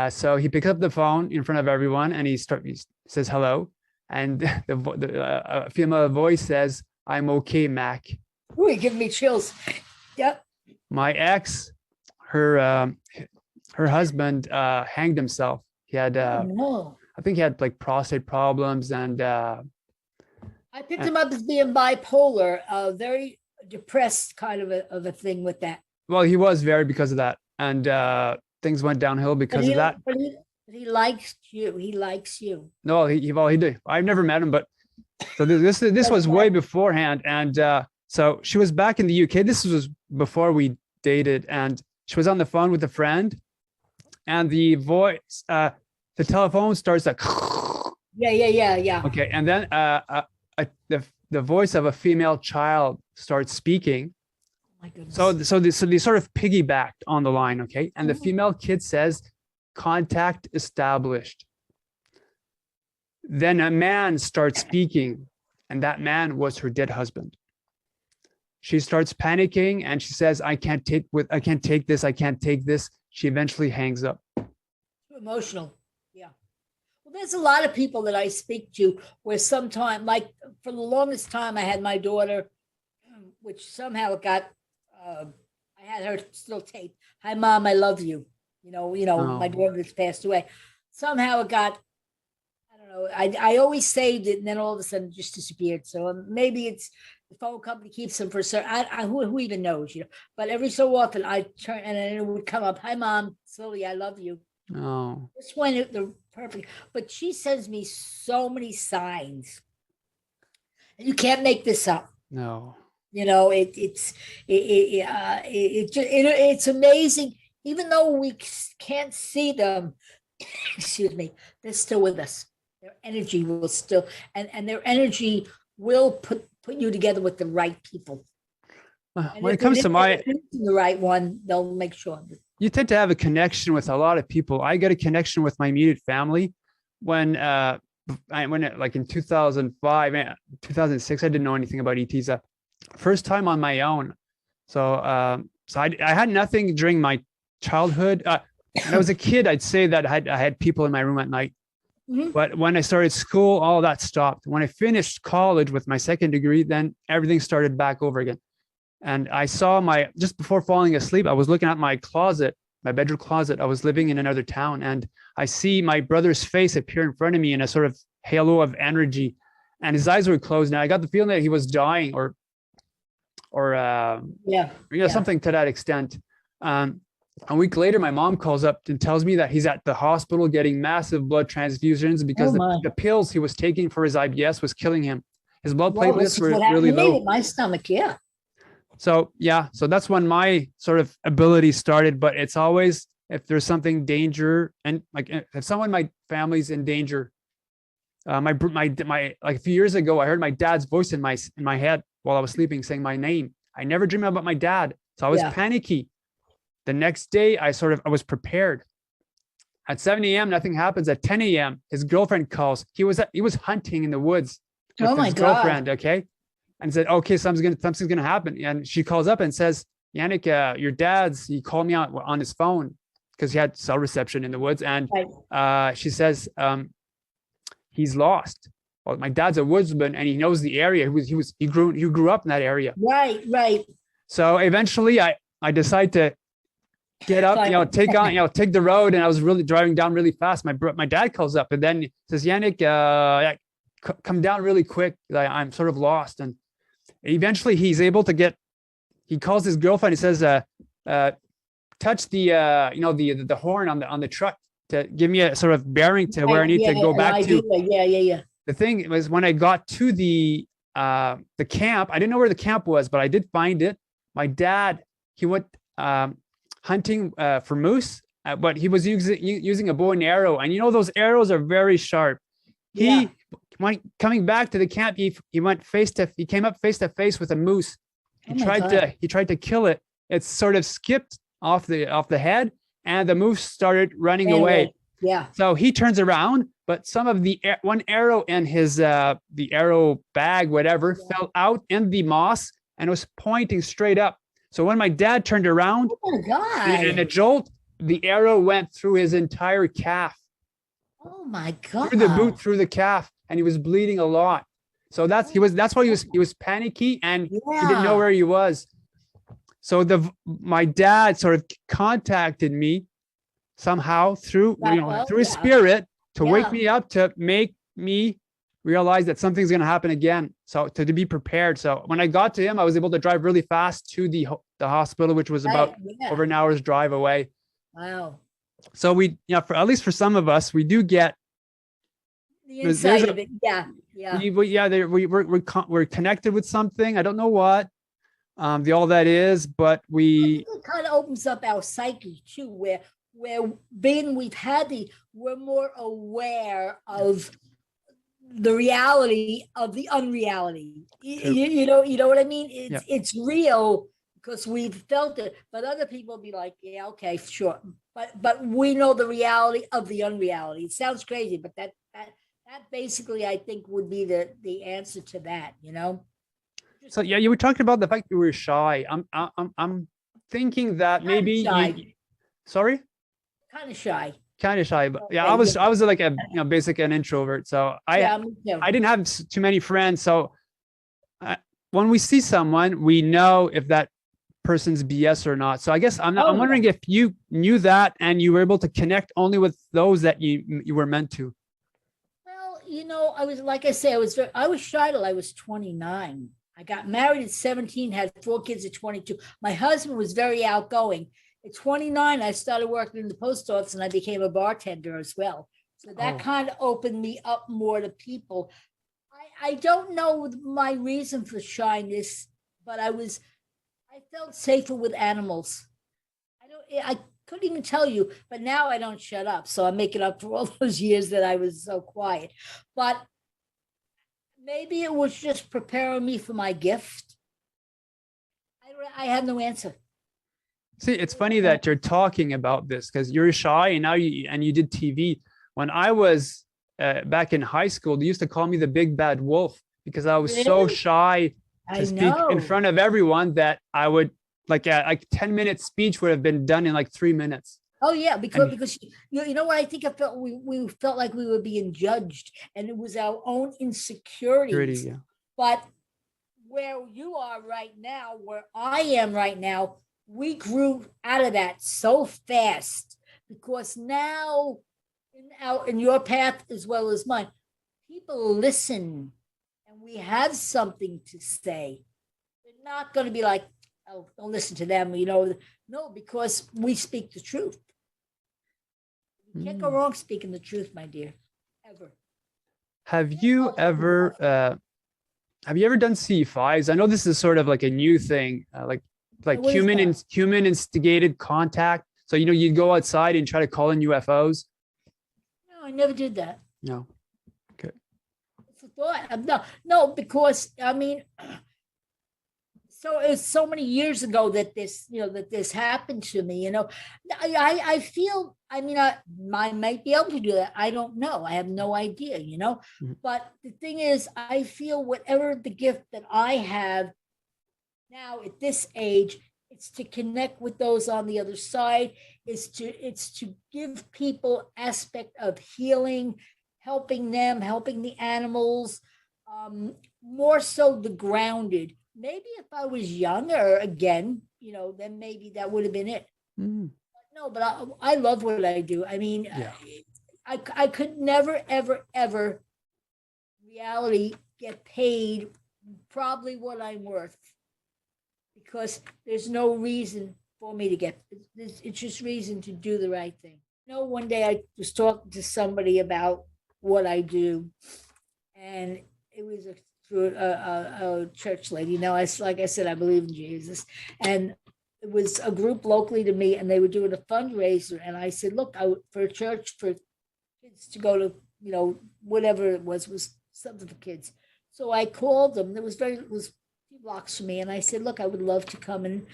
So he picks up the phone in front of everyone, and he says hello, and the female voice says, "I'm okay, Mac." Ooh, you're giving me chills. Yep. My ex, her husband hanged himself. He had, I think he had like prostate problems, and I picked him up as being bipolar, very depressed kind of a thing with that. Well, he was very because of that, and things went downhill because of that. But he likes you. He likes you. No, he did. I've never met him, but so this was way beforehand, and so she was back in the UK. This was before we dated, and she was on the phone with a friend, and the voice, the telephone starts like, yeah. okay, and then the voice of a female child starts speaking. My goodness. So they sort of piggybacked on the line, okay, and the female kid says, "Contact established." Then a man starts speaking, and that man was her dead husband. She starts panicking and she says, I can't take this. She eventually hangs up. Too emotional. Yeah. Well, there's a lot of people that I speak to where sometime, like for the longest time, I had my daughter, which somehow got, I had her still taped. Hi, Mom, I love you. My daughter that's passed away. Somehow it got, I don't know. I always saved it, and then all of a sudden it just disappeared. So maybe it's the phone company keeps them for certain. Who even knows, But every so often I turn and then it would come up. Hi, Mom, Sylvia, I love you. Oh, Just when the perfect. But she sends me so many signs. You can't make this up. no. It's amazing. Even though we can't see them, excuse me, they're still with us. Their energy will still, and their energy will put you together with the right people. When it comes to the right one, they'll make sure. You tend to have a connection with a lot of people. I get a connection with my immediate family. When like in 2005, 2006, I didn't know anything about ETs. First time on my own. So I had nothing during my childhood. When I was a kid, I'd say that I had people in my room at night. Mm-hmm. But when I started school, all that stopped. When I finished college with my second degree, then everything started back over again. And I saw just before falling asleep, I was looking at my closet, my bedroom closet. I was living in another town, and I see my brother's face appear in front of me in a sort of halo of energy, and his eyes were closed. And I got the feeling that he was dying or something to that extent. A week later, my mom calls up and tells me that he's at the hospital getting massive blood transfusions because the pills he was taking for his IBS was killing him. His blood platelets were really low. My stomach, yeah. So that's when my sort of ability started. But it's always if there's something danger, and like if someone in my family's in danger. Like a few years ago, I heard my dad's voice in my head while I was sleeping saying my name. I never dreamed about my dad, so I was panicky. The next day, I was prepared. At 7 a.m., nothing happens. At 10 a.m., his girlfriend calls. He was hunting in the woods with his girlfriend, okay? And said, okay, something's gonna happen. And she calls up and says, Yannick, your dad's, he called me out on his phone because he had cell reception in the woods. And she says, he's lost. Well, my dad's a woodsman and he knows the area. He grew up in that area. Right. So eventually I decide to get up, take the road. And I was really driving down really fast. My dad calls up and then says, Yannick, come down really quick. I'm sort of lost. And eventually he's able to he calls his girlfriend. He says, touch the horn on the truck to give me a sort of bearing to where I need to go back to. Yeah. The thing was when I got to the camp, I didn't know where the camp was, but I did find it. My dad, he went hunting for moose, but he was using a bow and arrow, and those arrows are very sharp. He coming back to the camp, he came up face to face with a moose. He tried to kill it. It sort of skipped off the head, and the moose started running away. Yeah. So he turns around, but some of the one arrow in his the arrow bag, whatever, fell out in the moss and was pointing straight up. So when my dad turned around, in a jolt, the arrow went through his entire calf. Oh my God! Through the boot, through the calf, and he was bleeding a lot. So that's why he was panicky and he didn't know where he was. So my dad sort of contacted me somehow through his spirit to wake me up, to make me realize that something's going to happen again. So to be prepared. So when I got to him, I was able to drive really fast to the hospital, which was about over an hour's drive away. Wow. So we, for at least for some of us, we do get the inside of it. Yeah. Yeah. We're connected with something. I don't know what all that is, but it kind of opens up our psyche too, where being we're more aware of the reality of the unreality. You know what I mean? It's real because we've felt it, but other people be like, yeah, okay, sure. But we know the reality of the unreality. It sounds crazy, but that basically, I think, would be the answer to that, So yeah, you were talking about the fact you were shy. I'm thinking that maybe sorry? Kind of shy. Kind of shy, but yeah, I was like basically an introvert. So I didn't have too many friends. So when we see someone, we know if that person's BS or not. So I guess I'm wondering if you knew that and you were able to connect only with those that you were meant to. Well, I was, like I say, I was shy till I was 29. I got married at 17, had 4 kids at 22. My husband was very outgoing. At 29, I started working in the post office and I became a bartender as well. So that kind of opened me up more to people. I don't know my reason for shyness, but I felt safer with animals. I couldn't even tell you, but now I don't shut up. So I'm making up for all those years that I was so quiet. But maybe it was just preparing me for my gift. I have no answer. See, it's funny that you're talking about this because you're shy and now you did TV. When I was back in high school, they used to call me the big bad wolf because I was so shy to speak in front of everyone that I would like 10-minute speech would have been done in like 3 minutes. Oh yeah, because you know what I think I felt we felt like we were being judged, and it was our own insecurities. But where you are right now, where I am right now, we grew out of that so fast because now in your path as well as mine, people listen and we have something to say. They're not going to be like, oh, don't listen to them, no, because we speak the truth. You can't go wrong speaking the truth, my dear, ever. Have you ever done C5s? I know this is sort of like a new thing, like human instigated contact. So you'd go outside and try to call in UFOs. No, I never did that. No. Okay. It's a thought. No, because I mean, so it was so many years ago that this happened to me. I feel. I mean, I might be able to do that. I don't know. I have no idea. Mm-hmm. But the thing is, I feel whatever the gift that I have now at this age, it's to connect with those on the other side. It's to give people aspect of healing, helping them, helping the animals, more so the grounded. Maybe if I was younger again, then maybe that would have been it. Mm. No, but I love what I do. I mean, I could never, ever, ever reality get paid probably what I'm worth, because there's no reason for me to get, it's just reason to do the right thing. One day I was talking to somebody about what I do, and it was through a church lady. Like I said, I believe in Jesus, and it was a group locally to me, and they were doing a fundraiser. And I said, look, for a church for kids to go to, whatever it was something for kids. So I called them. It was a few blocks from me, and I said, look, I would love to come and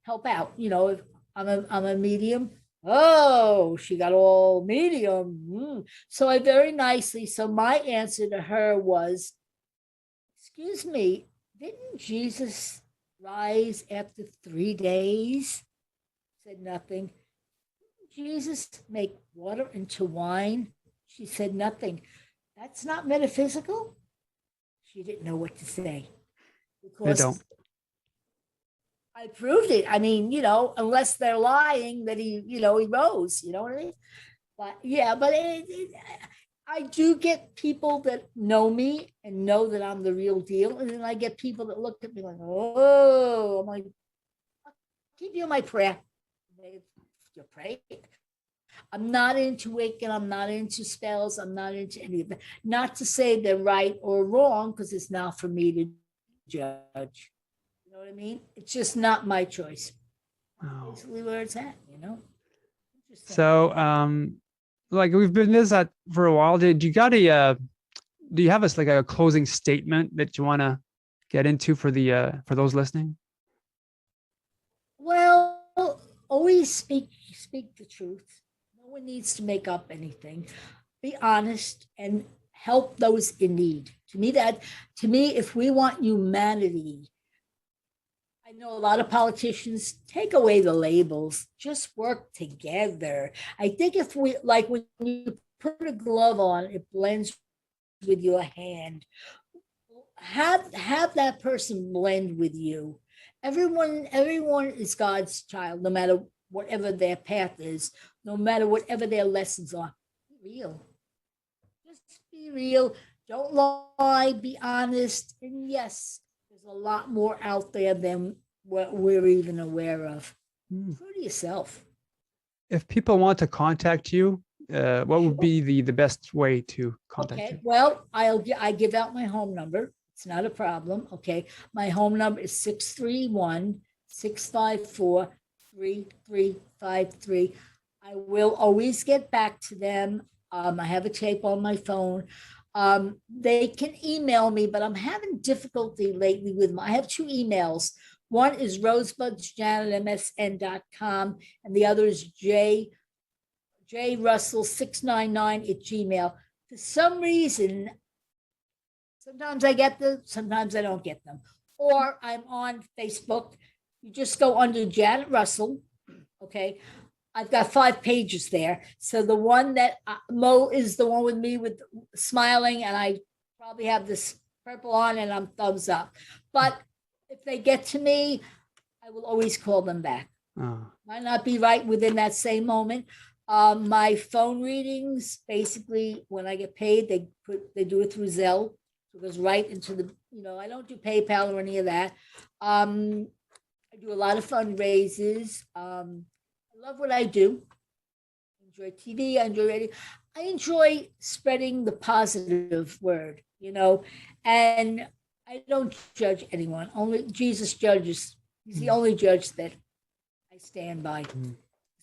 help out. If I'm a medium. Oh, she got all medium. So I very nicely. So my answer to her was, excuse me, didn't Jesus rise after 3 days? Said nothing. Didn't Jesus make water into wine? She said nothing. That's not metaphysical. She didn't know what to say. Because I proved it. I mean, unless they're lying that he rose, you know what I mean? But yeah, but I do get people that know me and know that I'm the real deal. And then I get people that look at me like, oh, I'm like, I'll keep you in my prayer. You're praying. I'm not into Wiccan. I'm not into spells. I'm not into any of that. Not to say they're right or wrong, because it's not for me to judge. You know what I mean? It's just not my choice. Oh. Basically where it's at, So, like we've been this at for a while. Do you have us like a closing statement that you want to get into for those listening? Well, always speak the truth. No one needs to make up anything. Be honest and help those in need. To me, if we want humanity, I know a lot of politicians take away the labels, just work together. I think if we, like when you put a glove on, it blends with your hand. Have that person blend with you. Everyone is God's child, no matter whatever their path is, no matter whatever their lessons are. Be real. Just be real. Don't lie, be honest. And yes, there's a lot more out there than what we're even aware of. True to yourself. If people want to contact you, what would be the best way to contact you? Well, I give out my home number. It's not a problem. Okay. My home number is 631-654-3353. I will always get back to them. I have a tape on my phone. They can email me, but I'm having difficulty lately with I have two emails. One is rosebudsjanet@msn.com, and the other is jrussell699@gmail. For some reason, sometimes I get them, sometimes I don't get them. Or I'm on Facebook. You just go under Janet Russell. Okay. I've got 5 pages there. So the one that Mo is the one with me with smiling, and I probably have this purple on and I'm thumbs up. But if they get to me, I will always call them back. Might not be right within that same moment. My phone readings, basically, when I get paid, they do it through Zelle. It goes right into the, I don't do PayPal or any of that. I do a lot of fundraisers. I love what I do. I enjoy TV. I enjoy radio. I enjoy spreading the positive word, and I don't judge anyone. Only Jesus judges. He's the only judge that I stand by.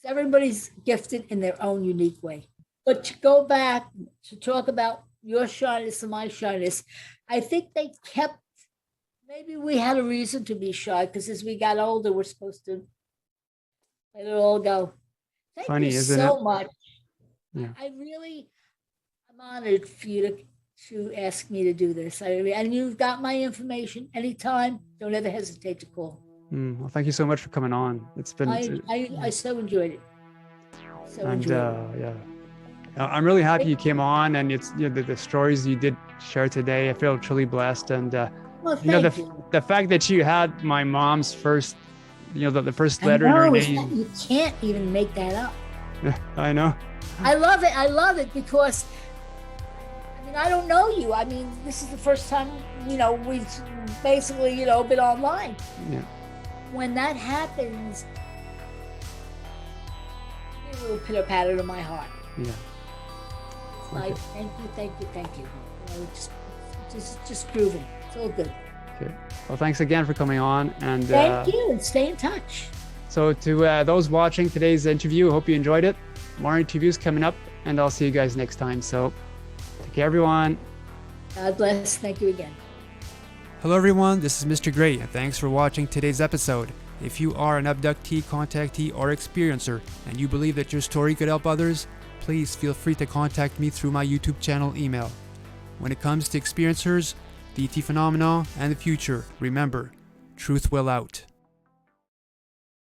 Everybody's gifted in their own unique way. But to go back to talk about your shyness and my shyness, I think maybe we had a reason to be shy, because as we got older, we're supposed to let it all go. Thank you so much. Yeah. I'm honored for you to ask me to do this. And you've got my information anytime. Don't ever hesitate to call. Well, thank you so much for coming on. It's been I so enjoyed it. Yeah, I'm really happy you came on, and it's the stories you did share today. I feel truly blessed, and the fact that you had my mom's first, the first letter in her name. You can't even make that up. I know. I love it because I don't know you. This is the first time, we've basically, been online. Yeah. When that happens, a little pitter patter to my heart. Yeah. It's like, thank you. Just grooving. It's all good. Okay. Well, thanks again for coming on, and thank you, and stay in touch. So to those watching today's interview, hope you enjoyed it. More interviews coming up, and I'll see you guys next time. So take care, everyone. God bless. Thank you again. Hello, everyone. This is Mr. Gray, and thanks for watching today's episode. If you are an abductee, contactee, or experiencer, and you believe that your story could help others, please feel free to contact me through my YouTube channel email. When it comes to experiencers, the ET phenomena, and the future, remember, truth will out.